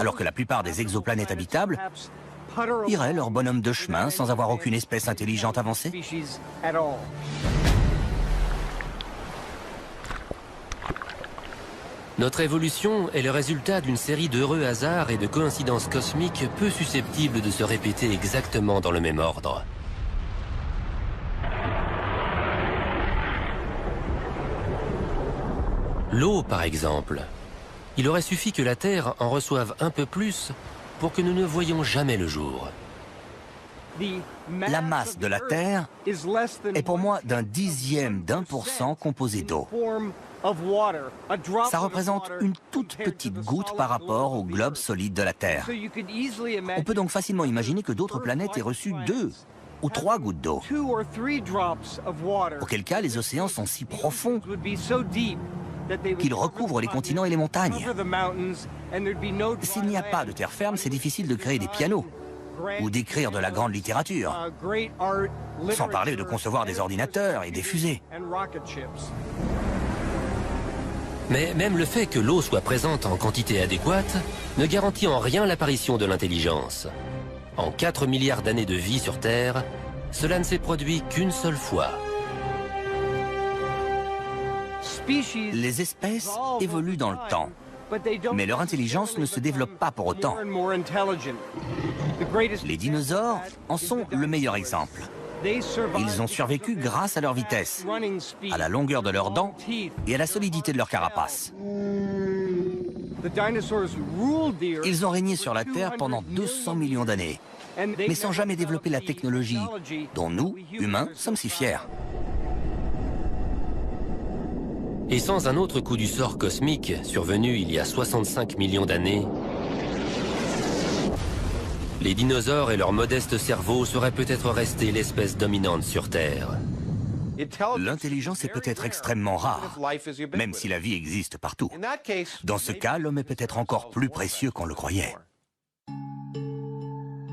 alors que la plupart des exoplanètes habitables iraient leur bonhomme de chemin sans avoir aucune espèce intelligente avancée? Notre évolution est le résultat d'une série d'heureux hasards et de coïncidences cosmiques peu susceptibles de se répéter exactement dans le même ordre. L'eau, par exemple. Il aurait suffi que la Terre en reçoive un peu plus pour que nous ne voyions jamais le jour. La masse de la Terre est pour moi d'un dixième d'1% composé d'eau. Ça représente une toute petite goutte par rapport au globe solide de la Terre. On peut donc facilement imaginer que d'autres planètes aient reçu 2 ou 3 gouttes d'eau. Auquel cas, les océans sont si profonds qu'ils recouvrent les continents et les montagnes. S'il n'y a pas de terre ferme, c'est difficile de créer des pianos ou d'écrire de la grande littérature, sans parler de concevoir des ordinateurs et des fusées. Mais même le fait que l'eau soit présente en quantité adéquate ne garantit en rien l'apparition de l'intelligence. En 4 milliards d'années de vie sur Terre, cela ne s'est produit qu'une seule fois. Les espèces évoluent dans le temps, mais leur intelligence ne se développe pas pour autant. Les dinosaures en sont le meilleur exemple. Ils ont survécu grâce à leur vitesse, à la longueur de leurs dents et à la solidité de leur carapace. Ils ont régné sur la Terre pendant 200 millions d'années, mais sans jamais développer la technologie dont nous, humains, sommes si fiers. Et sans un autre coup du sort cosmique survenu il y a 65 millions d'années, les dinosaures et leurs modestes cerveaux seraient peut-être restés l'espèce dominante sur Terre. L'intelligence est peut-être extrêmement rare, même si la vie existe partout. Dans ce cas, l'homme est peut-être encore plus précieux qu'on le croyait.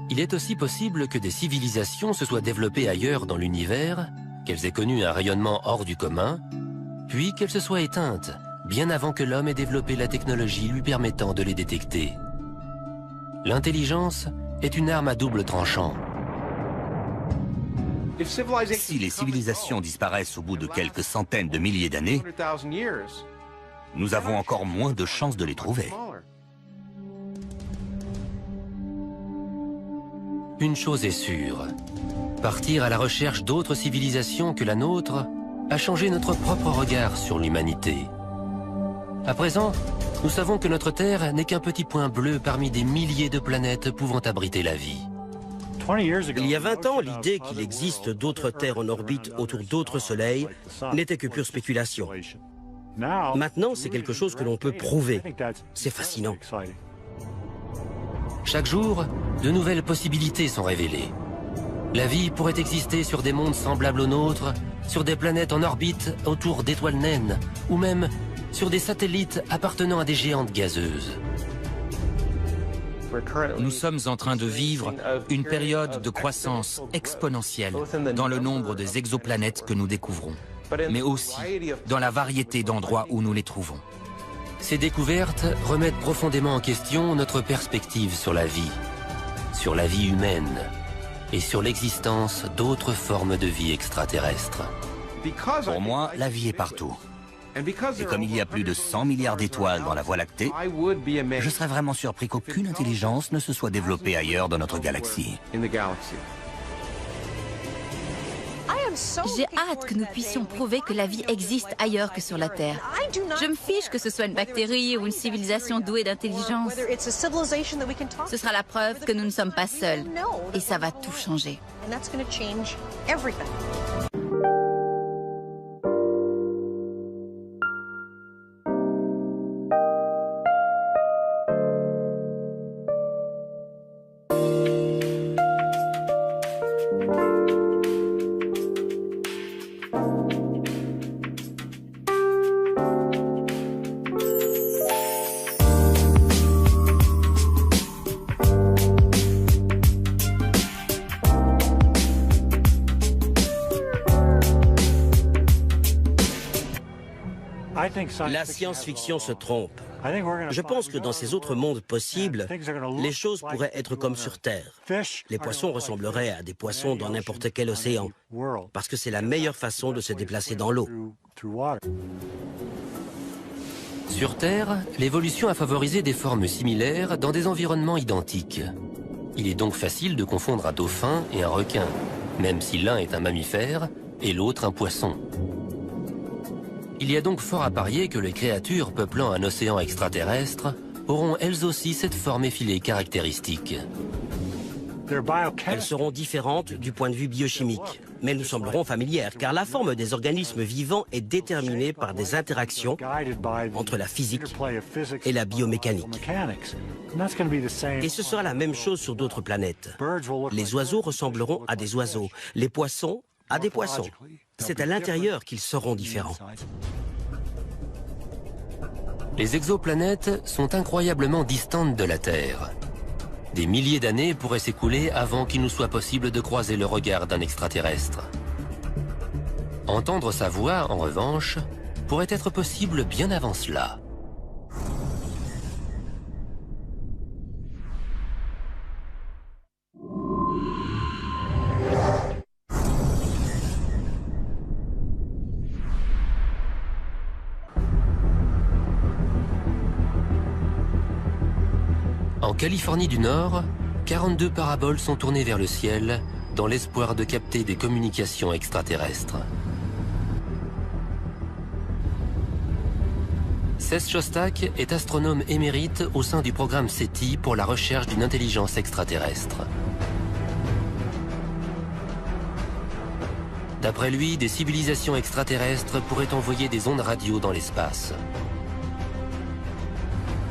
Il est aussi possible que des civilisations se soient développées ailleurs dans l'univers, qu'elles aient connu un rayonnement hors du commun, puis qu'elles se soient éteintes, bien avant que l'homme ait développé la technologie lui permettant de les détecter. L'intelligence est une arme à double tranchant. Si les civilisations disparaissent au bout de quelques centaines de milliers d'années, nous avons encore moins de chances de les trouver. Une chose est sûre, partir à la recherche d'autres civilisations que la nôtre a changé notre propre regard sur l'humanité. À présent, nous savons que notre Terre n'est qu'un petit point bleu parmi des milliers de planètes pouvant abriter la vie. Il y a 20 ans, l'idée qu'il existe d'autres terres en orbite autour d'autres soleils n'était que pure spéculation. Maintenant, c'est quelque chose que l'on peut prouver. C'est fascinant. Chaque jour, de nouvelles possibilités sont révélées. La vie pourrait exister sur des mondes semblables aux nôtres, sur des planètes en orbite autour d'étoiles naines, ou même sur des satellites appartenant à des géantes gazeuses. Nous sommes en train de vivre une période de croissance exponentielle dans le nombre des exoplanètes que nous découvrons, mais aussi dans la variété d'endroits où nous les trouvons. Ces découvertes remettent profondément en question notre perspective sur la vie humaine et sur l'existence d'autres formes de vie extraterrestres. Pour moi, la vie est partout. Et comme il y a plus de 100 milliards d'étoiles dans la Voie lactée, je serais vraiment surpris qu'aucune intelligence ne se soit développée ailleurs dans notre galaxie. J'ai hâte que nous puissions prouver que la vie existe ailleurs que sur la Terre. Je me fiche que ce soit une bactérie ou une civilisation douée d'intelligence. Ce sera la preuve que nous ne sommes pas seuls. Et ça va tout changer. La science-fiction se trompe. Je pense que dans ces autres mondes possibles, les choses pourraient être comme sur Terre. Les poissons ressembleraient à des poissons dans n'importe quel océan, parce que c'est la meilleure façon de se déplacer dans l'eau. Sur Terre, l'évolution a favorisé des formes similaires dans des environnements identiques. Il est donc facile de confondre un dauphin et un requin, même si l'un est un mammifère et l'autre un poisson. Il y a donc fort à parier que les créatures peuplant un océan extraterrestre auront elles aussi cette forme effilée caractéristique. Elles seront différentes du point de vue biochimique, mais nous sembleront familières, car la forme des organismes vivants est déterminée par des interactions entre la physique et la biomécanique. Et ce sera la même chose sur d'autres planètes. Les oiseaux ressembleront à des oiseaux, les poissons à des poissons. C'est à l'intérieur qu'ils seront différents. Les exoplanètes sont incroyablement distantes de la Terre. Des milliers d'années pourraient s'écouler avant qu'il nous soit possible de croiser le regard d'un extraterrestre. Entendre sa voix, en revanche, pourrait être possible bien avant cela. En Californie du Nord, 42 paraboles sont tournées vers le ciel dans l'espoir de capter des communications extraterrestres. Seth Shostak est astronome émérite au sein du programme SETI pour la recherche d'une intelligence extraterrestre. D'après lui, des civilisations extraterrestres pourraient envoyer des ondes radio dans l'espace.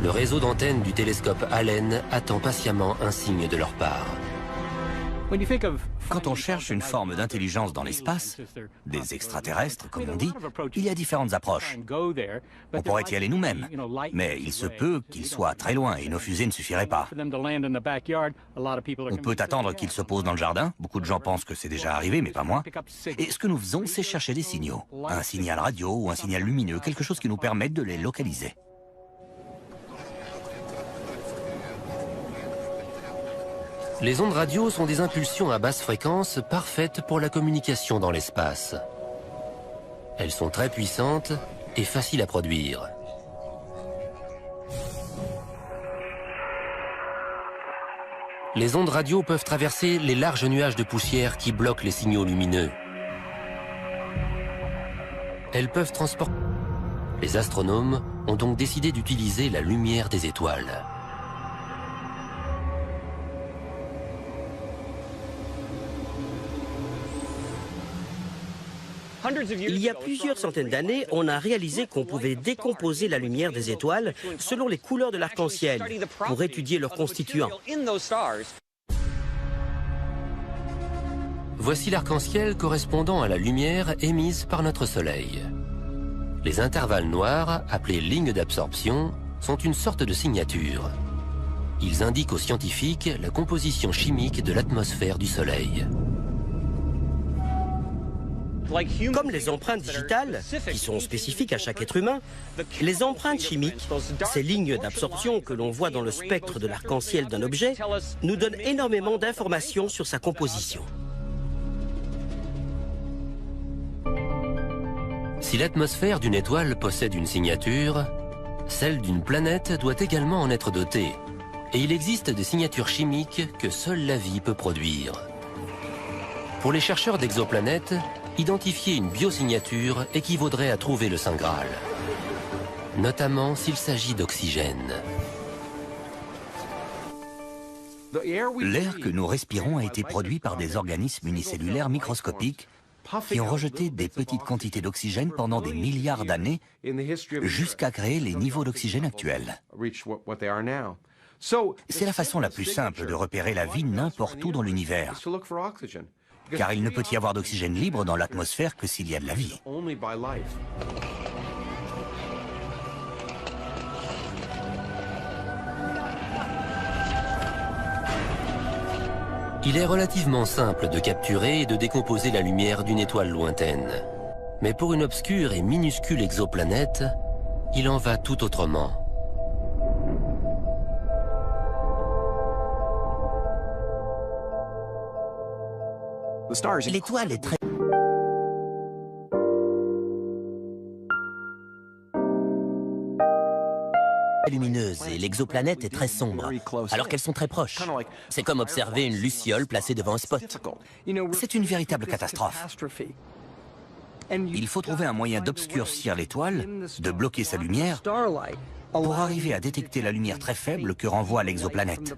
Le réseau d'antennes du télescope Allen attend patiemment un signe de leur part. Quand on cherche une forme d'intelligence dans l'espace, des extraterrestres, comme on dit, il y a différentes approches. On pourrait y aller nous-mêmes, mais il se peut qu'ils soient très loin et nos fusées ne suffiraient pas. On peut attendre qu'ils se posent dans le jardin. Beaucoup de gens pensent que c'est déjà arrivé, mais pas moi. Et ce que nous faisons, c'est chercher des signaux. Un signal radio ou un signal lumineux, quelque chose qui nous permette de les localiser. Les ondes radio sont des impulsions à basse fréquence parfaites pour la communication dans l'espace. Elles sont très puissantes et faciles à produire. Les ondes radio peuvent traverser les larges nuages de poussière qui bloquent les signaux lumineux. Elles peuvent transporter... Les astronomes ont donc décidé d'utiliser la lumière des étoiles. Il y a plusieurs centaines d'années, on a réalisé qu'on pouvait décomposer la lumière des étoiles selon les couleurs de l'arc-en-ciel pour étudier leurs constituants. Voici l'arc-en-ciel correspondant à la lumière émise par notre Soleil. Les intervalles noirs, appelés lignes d'absorption, sont une sorte de signature. Ils indiquent aux scientifiques la composition chimique de l'atmosphère du Soleil. Comme les empreintes digitales, qui sont spécifiques à chaque être humain, les empreintes chimiques, ces lignes d'absorption que l'on voit dans le spectre de l'arc-en-ciel d'un objet, nous donnent énormément d'informations sur sa composition. Si l'atmosphère d'une étoile possède une signature, celle d'une planète doit également en être dotée. Et il existe des signatures chimiques que seule la vie peut produire. Pour les chercheurs d'exoplanètes, identifier une biosignature équivaudrait à trouver le Saint Graal, notamment s'il s'agit d'oxygène. L'air que nous respirons a été produit par des organismes unicellulaires microscopiques qui ont rejeté des petites quantités d'oxygène pendant des milliards d'années jusqu'à créer les niveaux d'oxygène actuels. C'est la façon la plus simple de repérer la vie n'importe où dans l'univers. Car il ne peut y avoir d'oxygène libre dans l'atmosphère que s'il y a de la vie. Il est relativement simple de capturer et de décomposer la lumière d'une étoile lointaine. Mais pour une obscure et minuscule exoplanète, il en va tout autrement. L'étoile est très lumineuse et l'exoplanète est très sombre, alors qu'elles sont très proches. C'est comme observer une luciole placée devant un spot. C'est une véritable catastrophe. Il faut trouver un moyen d'obscurcir l'étoile, de bloquer sa lumière, pour arriver à détecter la lumière très faible que renvoie l'exoplanète.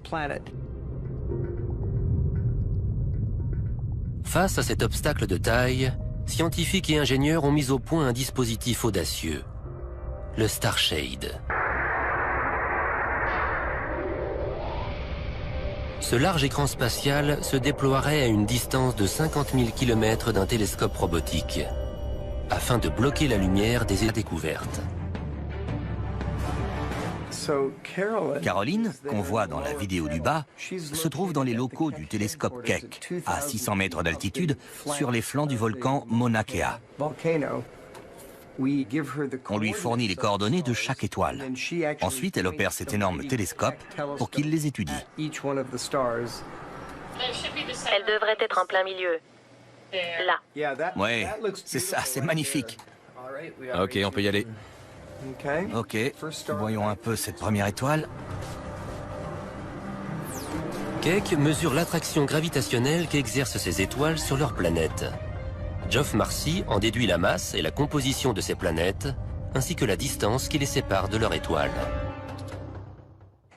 Face à cet obstacle de taille, scientifiques et ingénieurs ont mis au point un dispositif audacieux, le Starshade. Ce large écran spatial se déploierait à une distance de 50 000 km d'un télescope robotique, afin de bloquer la lumière des découvertes. Caroline, qu'on voit dans la vidéo du bas, se trouve dans les locaux du télescope Keck, à 600 mètres d'altitude, sur les flancs du volcan Mauna Kea. On lui fournit les coordonnées de chaque étoile. Ensuite, elle opère cet énorme télescope pour qu'il les étudie. Elle devrait être en plein milieu. Là. Ouais, c'est ça, c'est magnifique. Ok, on peut y aller. Ok, voyons un peu cette première étoile. Keck mesure l'attraction gravitationnelle qu'exercent ces étoiles sur leur planète. Geoff Marcy en déduit la masse et la composition de ces planètes, ainsi que la distance qui les sépare de leur étoile.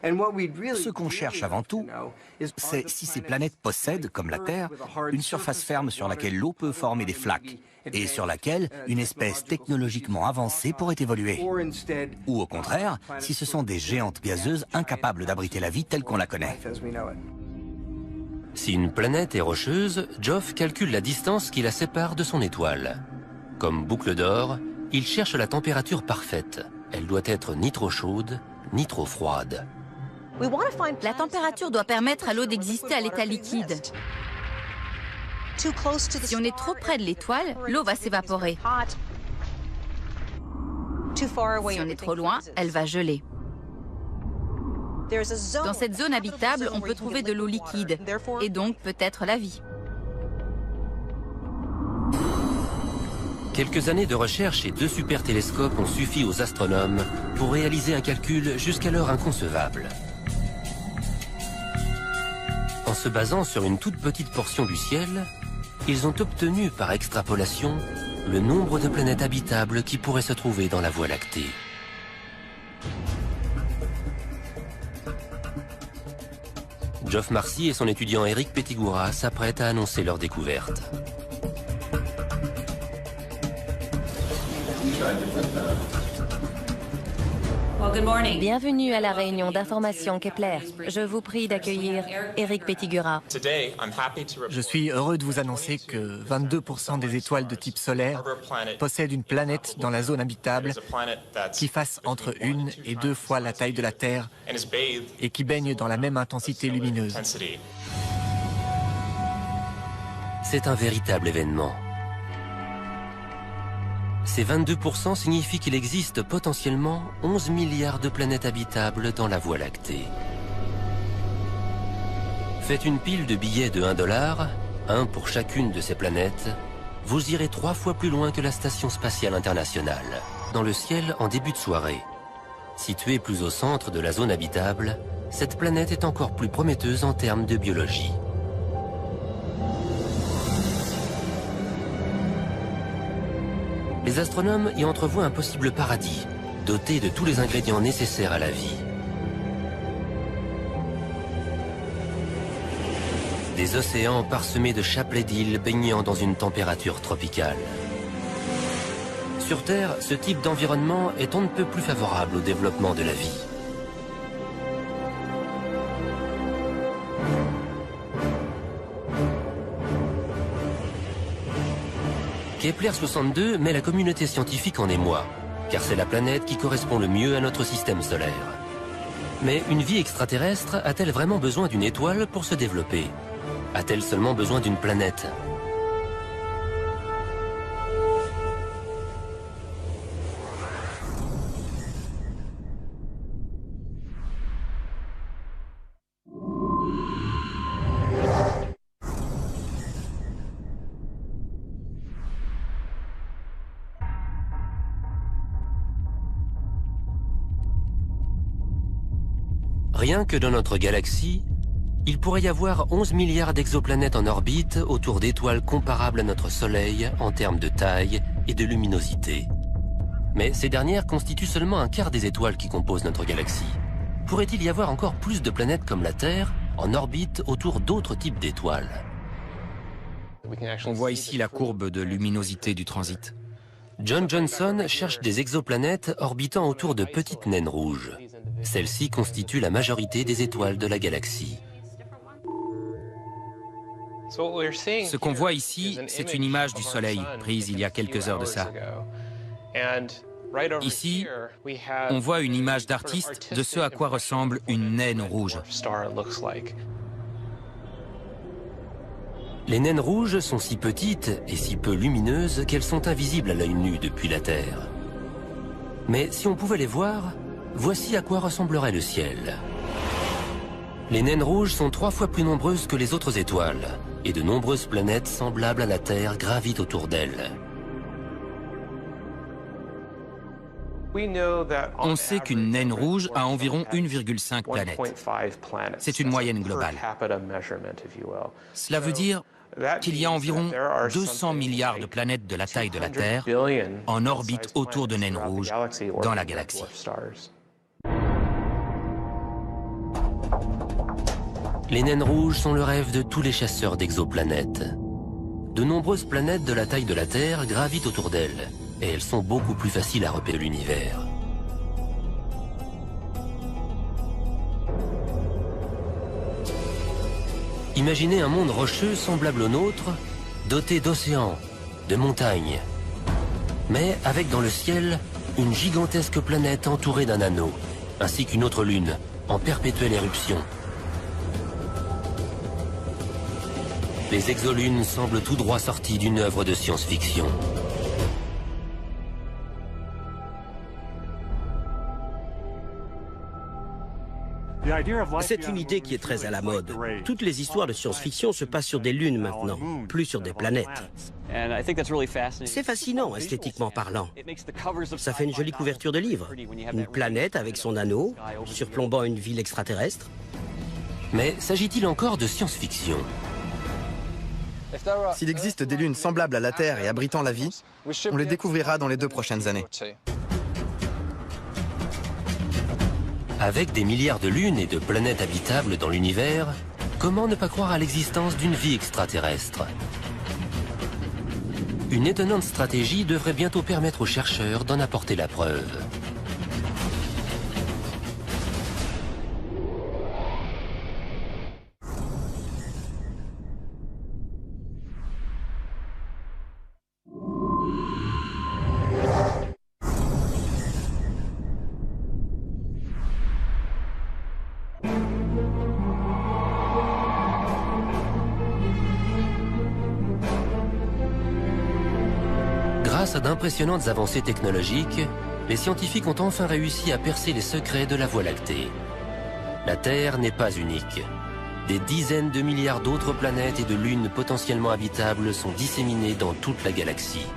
Ce qu'on cherche avant tout, c'est si ces planètes possèdent, comme la Terre, une surface ferme sur laquelle l'eau peut former des flaques, et sur laquelle une espèce technologiquement avancée pourrait évoluer. Ou au contraire, si ce sont des géantes gazeuses incapables d'abriter la vie telle qu'on la connaît. Si une planète est rocheuse, Geoff calcule la distance qui la sépare de son étoile. Comme boucle d'or, il cherche la température parfaite. Elle doit être ni trop chaude, ni trop froide. La température doit permettre à l'eau d'exister à l'état liquide. Si on est trop près de l'étoile, l'eau va s'évaporer. Si on est trop loin, elle va geler. Dans cette zone habitable, on peut trouver de l'eau liquide, et donc peut-être la vie. Quelques années de recherche et 2 super télescopes ont suffi aux astronomes pour réaliser un calcul jusqu'alors inconcevable. En se basant sur une toute petite portion du ciel, ils ont obtenu par extrapolation le nombre de planètes habitables qui pourraient se trouver dans la Voie lactée. Geoff Marcy et son étudiant Eric Pettigura s'apprêtent à annoncer leur découverte. Bienvenue à la réunion d'information Kepler. Je vous prie d'accueillir Eric Pettigura. Je suis heureux de vous annoncer que 22% des étoiles de type solaire possèdent une planète dans la zone habitable qui fasse entre 1 et 2 fois la taille de la Terre et qui baigne dans la même intensité lumineuse. C'est un véritable événement. Ces 22% signifient qu'il existe potentiellement 11 milliards de planètes habitables dans la Voie lactée. Faites une pile de billets de $1, un pour chacune de ces planètes, vous irez 3 fois plus loin que la Station spatiale internationale, dans le ciel en début de soirée. Située plus au centre de la zone habitable, cette planète est encore plus prometteuse en termes de biologie. Les astronomes y entrevoient un possible paradis, doté de tous les ingrédients nécessaires à la vie. Des océans parsemés de chapelets d'îles baignant dans une température tropicale. Sur Terre, ce type d'environnement est on ne peut plus favorable au développement de la vie. Kepler 62 met la communauté scientifique en émoi, car c'est la planète qui correspond le mieux à notre système solaire. Mais une vie extraterrestre a-t-elle vraiment besoin d'une étoile pour se développer? A-t-elle seulement besoin d'une planète? Rien que dans notre galaxie, il pourrait y avoir 11 milliards d'exoplanètes en orbite autour d'étoiles comparables à notre Soleil en termes de taille et de luminosité. Mais ces dernières constituent seulement un quart des étoiles qui composent notre galaxie. Pourrait-il y avoir encore plus de planètes comme la Terre en orbite autour d'autres types d'étoiles? On voit ici la courbe de luminosité du transit. John Johnson cherche des exoplanètes orbitant autour de petites naines rouges. Celles-ci constituent la majorité des étoiles de la galaxie. Ce qu'on voit ici, c'est une image du Soleil, prise il y a quelques heures de ça. Ici, on voit une image d'artiste de ce à quoi ressemble une naine rouge. Les naines rouges sont si petites et si peu lumineuses qu'elles sont invisibles à l'œil nu depuis la Terre. Mais si on pouvait les voir, voici à quoi ressemblerait le ciel. Les naines rouges sont 3 fois plus nombreuses que les autres étoiles, et de nombreuses planètes semblables à la Terre gravitent autour d'elles. On sait qu'une naine rouge a environ 1,5 planètes. C'est une moyenne globale. Cela veut dire qu'il y a environ 200 milliards de planètes de la taille de la Terre en orbite autour de naines rouges dans la galaxie. Les naines rouges sont le rêve de tous les chasseurs d'exoplanètes. De nombreuses planètes de la taille de la Terre gravitent autour d'elles, et elles sont beaucoup plus faciles à repérer de l'univers. Imaginez un monde rocheux semblable au nôtre, doté d'océans, de montagnes, mais avec dans le ciel une gigantesque planète entourée d'un anneau, ainsi qu'une autre lune, en perpétuelle éruption. Les exolunes semblent tout droit sorties d'une œuvre de science-fiction. C'est une idée qui est très à la mode. Toutes les histoires de science-fiction se passent sur des lunes maintenant, plus sur des planètes. C'est fascinant, esthétiquement parlant. Ça fait une jolie couverture de livre. Une planète avec son anneau, surplombant une ville extraterrestre. Mais s'agit-il encore de science-fiction? S'il existe des lunes semblables à la Terre et abritant la vie, on les découvrira dans les 2 prochaines années. Avec des milliards de lunes et de planètes habitables dans l'univers, comment ne pas croire à l'existence d'une vie extraterrestre? Une étonnante stratégie devrait bientôt permettre aux chercheurs d'en apporter la preuve. Grâce à d'impressionnantes avancées technologiques, les scientifiques ont enfin réussi à percer les secrets de la Voie lactée. La Terre n'est pas unique. Des dizaines de milliards d'autres planètes et de lunes potentiellement habitables sont disséminées dans toute la galaxie.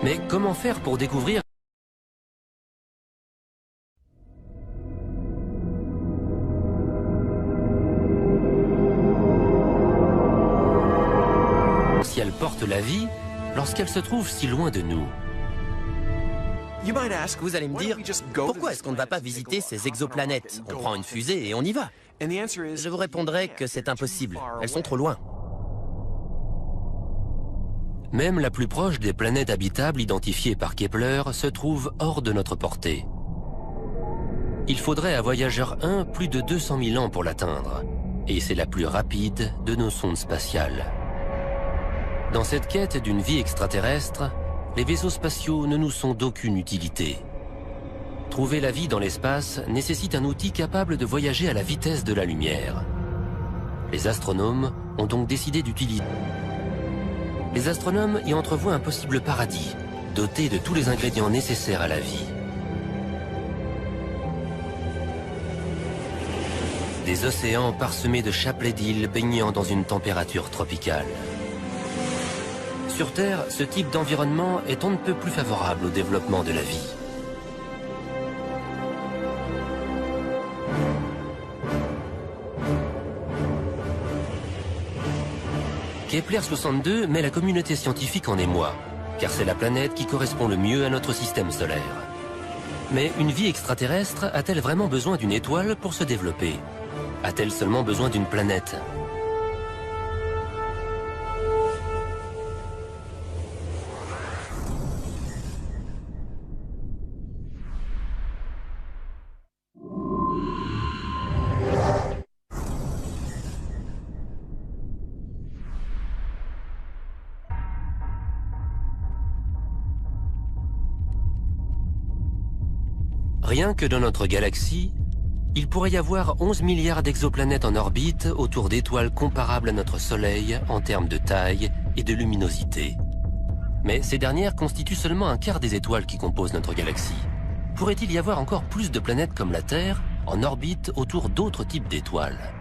Mais comment faire pour découvrir si elle porte la vie lorsqu'elle se trouve si loin de nous? Vous allez me dire, pourquoi est-ce qu'on ne va pas visiter ces exoplanètes? On prend une fusée et on y va. Je vous répondrai que c'est impossible. Elles sont trop loin. Même la plus proche des planètes habitables identifiées par Kepler se trouve hors de notre portée. Il faudrait à Voyageur 1 plus de 200 000 ans pour l'atteindre, et c'est la plus rapide de nos sondes spatiales. Dans cette quête d'une vie extraterrestre, les vaisseaux spatiaux ne nous sont d'aucune utilité. Trouver la vie dans l'espace nécessite un outil capable de voyager à la vitesse de la lumière. Les astronomes ont donc décidé d'utiliser... Les astronomes y entrevoient un possible paradis, doté de tous les ingrédients nécessaires à la vie. Des océans parsemés de chapelets d'îles baignant dans une température tropicale. Sur Terre, ce type d'environnement est on ne peut plus favorable au développement de la vie. Kepler 62 met la communauté scientifique en émoi, car c'est la planète qui correspond le mieux à notre système solaire. Mais une vie extraterrestre a-t-elle vraiment besoin d'une étoile pour se développer? A-t-elle seulement besoin d'une planète? Rien que dans notre galaxie, il pourrait y avoir 11 milliards d'exoplanètes en orbite autour d'étoiles comparables à notre Soleil en termes de taille et de luminosité. Mais ces dernières constituent seulement un quart des étoiles qui composent notre galaxie. Pourrait-il y avoir encore plus de planètes comme la Terre en orbite autour d'autres types d'étoiles?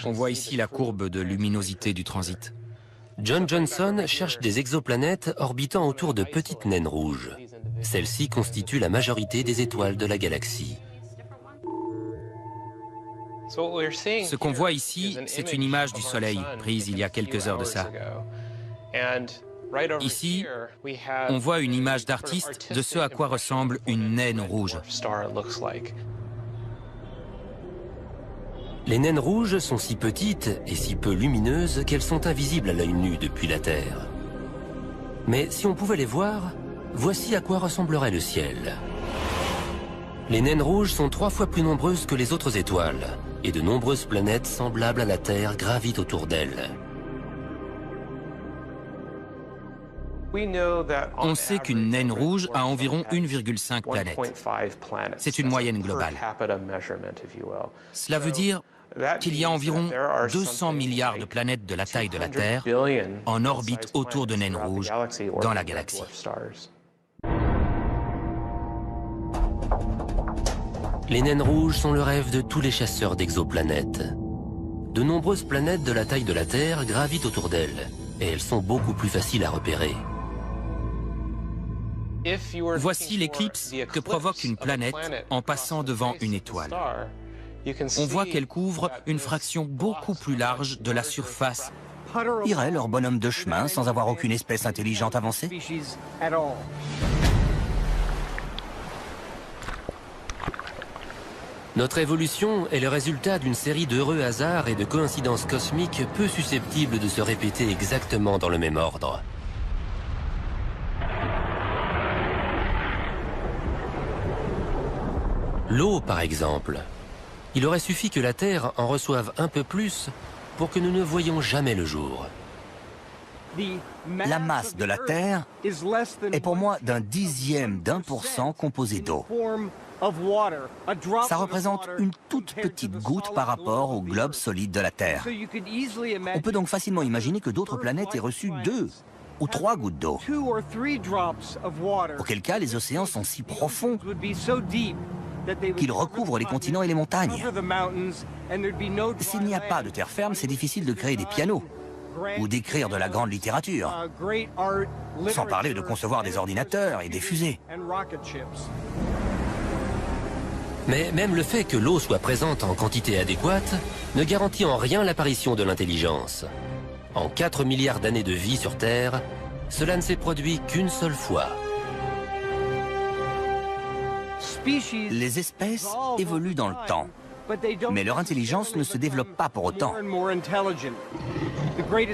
On voit ici la courbe de luminosité du transit. John Johnson cherche des exoplanètes orbitant autour de petites naines rouges. Celles-ci constituent la majorité des étoiles de la galaxie. Ce qu'on voit ici, c'est une image du Soleil prise il y a quelques heures de ça. Ici, on voit une image d'artiste de ce à quoi ressemble une naine rouge. Les naines rouges sont si petites et si peu lumineuses qu'elles sont invisibles à l'œil nu depuis la Terre. Mais si on pouvait les voir, voici à quoi ressemblerait le ciel. Les naines rouges sont 3 fois plus nombreuses que les autres étoiles, et de nombreuses planètes semblables à la Terre gravitent autour d'elles. On sait qu'une naine rouge a environ 1,5 planètes. C'est une moyenne globale. Cela veut dire qu'il y a environ 200 milliards de planètes de la taille de la Terre en orbite autour de naines rouges dans la galaxie. Les naines rouges sont le rêve de tous les chasseurs d'exoplanètes. De nombreuses planètes de la taille de la Terre gravitent autour d'elles, et elles sont beaucoup plus faciles à repérer. Voici l'éclipse que provoque une planète en passant devant une étoile. On voit qu'elle couvre une fraction beaucoup plus large de la surface. Iraient leur bonhomme de chemin sans avoir aucune espèce intelligente avancée? Notre évolution est le résultat d'une série d'heureux hasards et de coïncidences cosmiques peu susceptibles de se répéter exactement dans le même ordre. L'eau, par exemple. Il aurait suffi que la Terre en reçoive un peu plus pour que nous ne voyions jamais le jour. La masse de la Terre est pour moi d'un dixième d'1% composé d'eau. Ça représente une toute petite goutte par rapport au globe solide de la Terre. On peut donc facilement imaginer que d'autres planètes aient reçu 2 ou 3 gouttes d'eau. Auquel cas, les océans sont si profonds qu'ils recouvrent les continents et les montagnes. S'il n'y a pas de terre ferme, c'est difficile de créer des pianos ou d'écrire de la grande littérature, sans parler de concevoir des ordinateurs et des fusées. Mais même le fait que l'eau soit présente en quantité adéquate ne garantit en rien l'apparition de l'intelligence. En 4 milliards d'années de vie sur Terre, cela ne s'est produit qu'une seule fois. Les espèces évoluent dans le temps, mais leur intelligence ne se développe pas pour autant.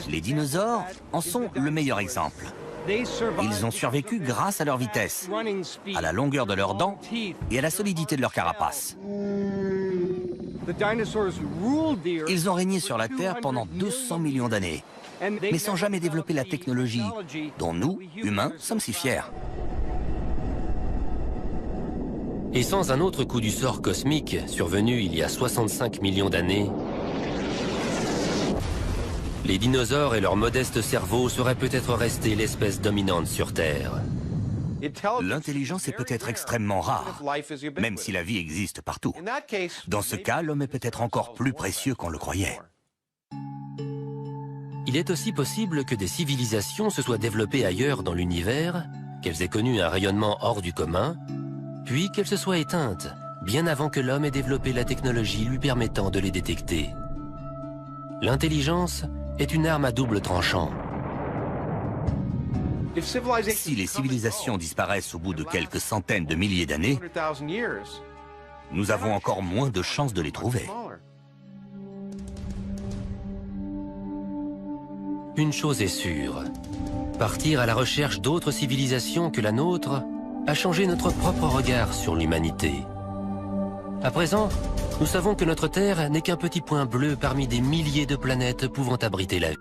Les dinosaures en sont le meilleur exemple. Ils ont survécu grâce à leur vitesse, à la longueur de leurs dents et à la solidité de leur carapace. Ils ont régné sur la Terre pendant 200 millions d'années, mais sans jamais développer la technologie dont nous, humains, sommes si fiers. Et sans un autre coup du sort cosmique survenu il y a 65 millions d'années, les dinosaures et leurs modestes cerveaux seraient peut-être restés l'espèce dominante sur Terre. L'intelligence est peut-être extrêmement rare, même si la vie existe partout. Dans ce cas, l'homme est peut-être encore plus précieux qu'on le croyait. Il est aussi possible que des civilisations se soient développées ailleurs dans l'univers, qu'elles aient connu un rayonnement hors du commun, puis qu'elles se soient éteintes, bien avant que l'homme ait développé la technologie lui permettant de les détecter. L'intelligence est une arme à double tranchant. Si les civilisations disparaissent au bout de quelques centaines de milliers d'années, nous avons encore moins de chances de les trouver. Une chose est sûre, partir à la recherche d'autres civilisations que la nôtre a changé notre propre regard sur l'humanité. À présent, nous savons que notre Terre n'est qu'un petit point bleu parmi des milliers de planètes pouvant abriter la vie.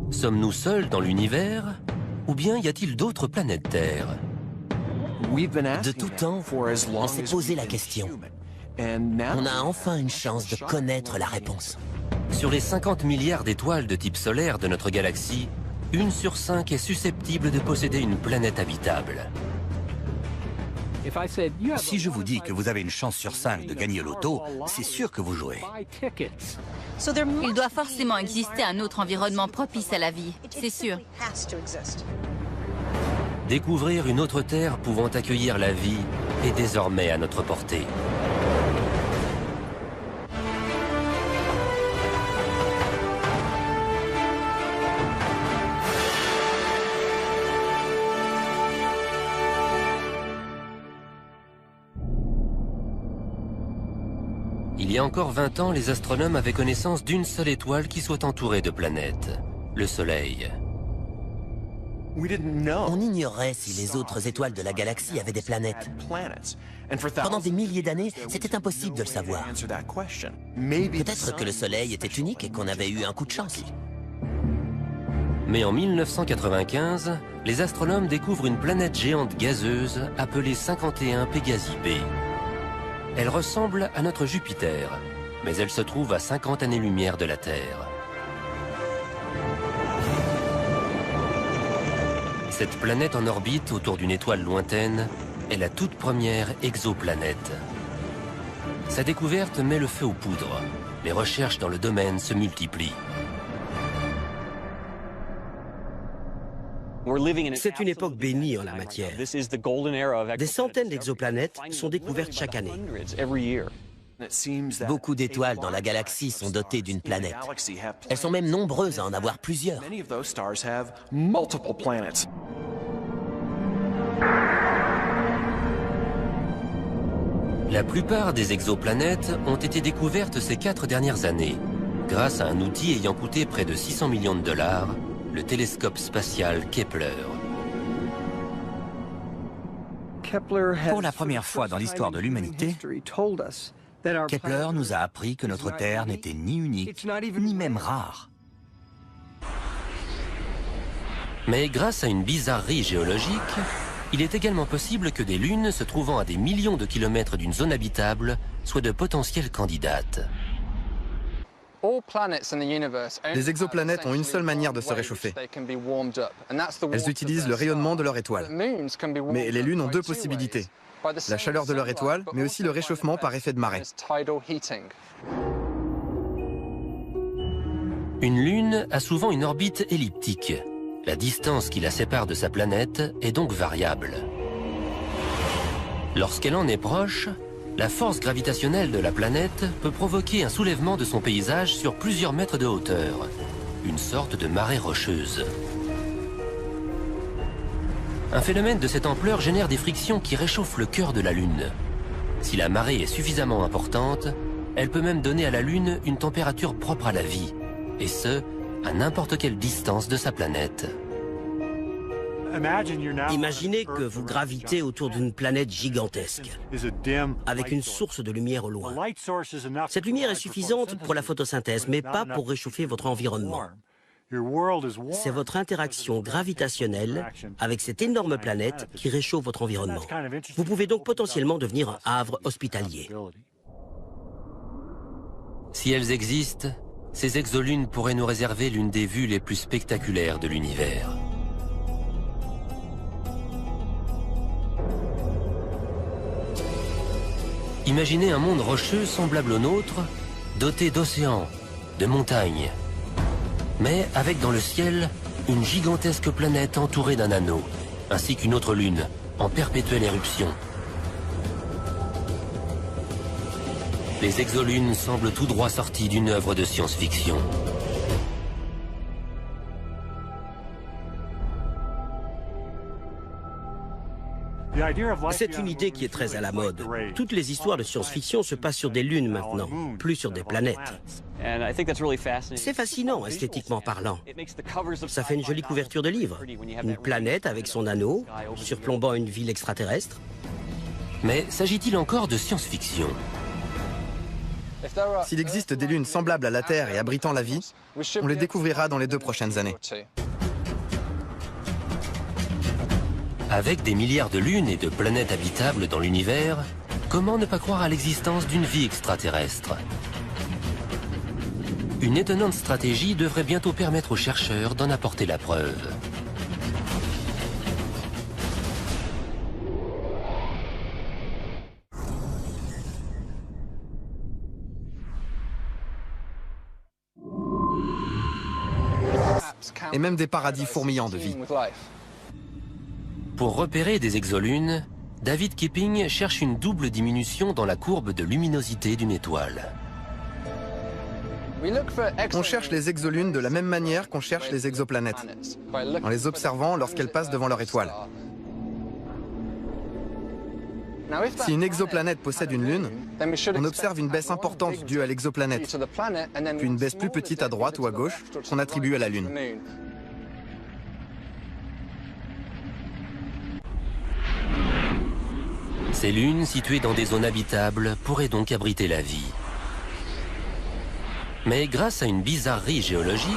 Sommes-nous seuls dans l'univers, ou bien y a-t-il d'autres planètes Terre? De tout temps, on s'est posé la question. On a enfin une chance de connaître la réponse. Sur les 50 milliards d'étoiles de type solaire de notre galaxie, 1 sur 5 est susceptible de posséder une planète habitable. Si je vous dis que vous avez une chance sur 5 de gagner au loto, c'est sûr que vous jouez. Il doit forcément exister un autre environnement propice à la vie, c'est sûr. Découvrir une autre Terre pouvant accueillir la vie est désormais à notre portée. Il y a encore 20 ans, les astronomes avaient connaissance d'une seule étoile qui soit entourée de planètes, le Soleil. On ignorait si les autres étoiles de la galaxie avaient des planètes. Pendant des milliers d'années, c'était impossible de le savoir. Peut-être que le Soleil était unique et qu'on avait eu un coup de chance. Mais en 1995, les astronomes découvrent une planète géante gazeuse appelée 51 Pégasi b. Elle ressemble à notre Jupiter, mais elle se trouve à 50 années-lumière de la Terre. Cette planète en orbite autour d'une étoile lointaine est la toute première exoplanète. Sa découverte met le feu aux poudres. Les recherches dans le domaine se multiplient. C'est une époque bénie en la matière. Des centaines d'exoplanètes sont découvertes chaque année. Beaucoup d'étoiles dans la galaxie sont dotées d'une planète. Elles sont même nombreuses à en avoir plusieurs. La plupart des exoplanètes ont été découvertes ces 4 dernières années, grâce à un outil ayant coûté près de 600 millions de dollars, le télescope spatial Kepler. Pour la première fois dans l'histoire de l'humanité, Kepler nous a appris que notre Terre n'était ni unique, ni même rare. Mais grâce à une bizarrerie géologique, il est également possible que des lunes se trouvant à des millions de kilomètres d'une zone habitable soient de potentielles candidates. Les exoplanètes ont une seule manière de se réchauffer. Elles utilisent le rayonnement de leur étoile. Mais les lunes ont 2 possibilités. La chaleur de leur étoile, mais aussi le réchauffement par effet de marée. Une lune a souvent une orbite elliptique. La distance qui la sépare de sa planète est donc variable. Lorsqu'elle en est proche, la force gravitationnelle de la planète peut provoquer un soulèvement de son paysage sur plusieurs mètres de hauteur, une sorte de marée rocheuse. Un phénomène de cette ampleur génère des frictions qui réchauffent le cœur de la Lune. Si la marée est suffisamment importante, elle peut même donner à la Lune une température propre à la vie, et ce, à n'importe quelle distance de sa planète. Imaginez que vous gravitez autour d'une planète gigantesque, avec une source de lumière au loin. Cette lumière est suffisante pour la photosynthèse, mais pas pour réchauffer votre environnement. C'est votre interaction gravitationnelle avec cette énorme planète qui réchauffe votre environnement. Vous pouvez donc potentiellement devenir un havre hospitalier. Si elles existent, ces exolunes pourraient nous réserver l'une des vues les plus spectaculaires de l'univers. Imaginez un monde rocheux semblable au nôtre, doté d'océans, de montagnes, mais avec dans le ciel une gigantesque planète entourée d'un anneau, ainsi qu'une autre lune, en perpétuelle éruption. Les exolunes semblent tout droit sorties d'une œuvre de science-fiction. C'est une idée qui est très à la mode. Toutes les histoires de science-fiction se passent sur des lunes maintenant, plus sur des planètes. C'est fascinant, esthétiquement parlant. Ça fait une jolie couverture de livre. Une planète avec son anneau, surplombant une ville extraterrestre. Mais s'agit-il encore de science-fiction ? S'il existe des lunes semblables à la Terre et abritant la vie, on les découvrira dans les 2 prochaines années. Avec des milliards de lunes et de planètes habitables dans l'univers, comment ne pas croire à l'existence d'une vie extraterrestre? Une étonnante stratégie devrait bientôt permettre aux chercheurs d'en apporter la preuve. Et même des paradis fourmillants de vie. Pour repérer des exolunes, David Kipping cherche une double diminution dans la courbe de luminosité d'une étoile. On cherche les exolunes de la même manière qu'on cherche les exoplanètes, en les observant lorsqu'elles passent devant leur étoile. Si une exoplanète possède une lune, on observe une baisse importante due à l'exoplanète, puis une baisse plus petite à droite ou à gauche qu'on attribue à la lune. Ces lunes, situées dans des zones habitables, pourraient donc abriter la vie. Mais grâce à une bizarrerie géologique,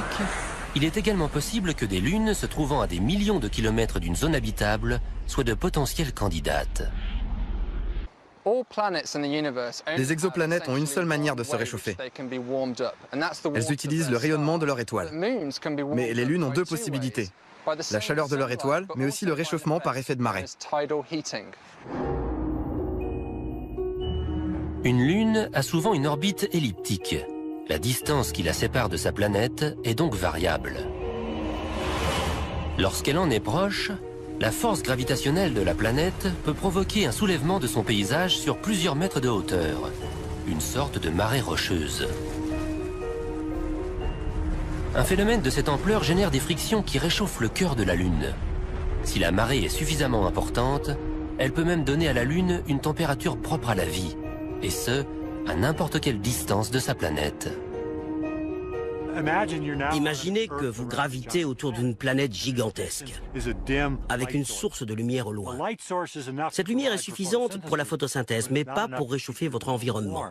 il est également possible que des lunes se trouvant à des millions de kilomètres d'une zone habitable soient de potentielles candidates. Les exoplanètes ont une seule manière de se réchauffer. Elles utilisent le rayonnement de leur étoile. Mais les lunes ont 2 possibilités. La chaleur de leur étoile, mais aussi le réchauffement par effet de marée. Une lune a souvent une orbite elliptique. La distance qui la sépare de sa planète est donc variable. Lorsqu'elle en est proche, la force gravitationnelle de la planète peut provoquer un soulèvement de son paysage sur plusieurs mètres de hauteur, une sorte de marée rocheuse. Un phénomène de cette ampleur génère des frictions qui réchauffent le cœur de la Lune. Si la marée est suffisamment importante, elle peut même donner à la Lune une température propre à la vie, et ce, à n'importe quelle distance de sa planète. Imaginez que vous gravitez autour d'une planète gigantesque, avec une source de lumière au loin. Cette lumière est suffisante pour la photosynthèse, mais pas pour réchauffer votre environnement.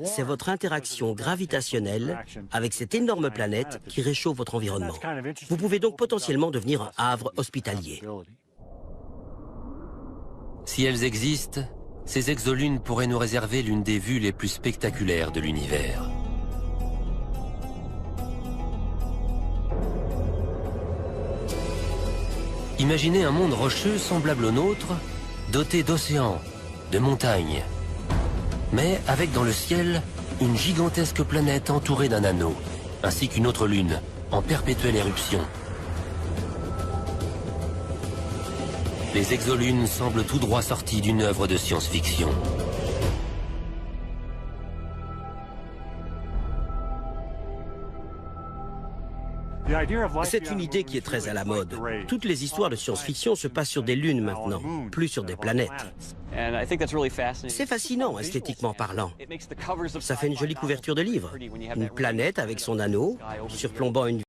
C'est votre interaction gravitationnelle avec cette énorme planète qui réchauffe votre environnement. Vous pouvez donc potentiellement devenir un havre hospitalier. Si elles existent, ces exolunes pourraient nous réserver l'une des vues les plus spectaculaires de l'univers. Imaginez un monde rocheux semblable au nôtre, doté d'océans, de montagnes, mais avec dans le ciel une gigantesque planète entourée d'un anneau, ainsi qu'une autre lune, en perpétuelle éruption. Les exolunes semblent tout droit sorties d'une œuvre de science-fiction. C'est une idée qui est très à la mode. Toutes les histoires de science-fiction se passent sur des lunes maintenant, plus sur des planètes. C'est fascinant, esthétiquement parlant. Ça fait une jolie couverture de livre. Une planète avec son anneau, surplombant une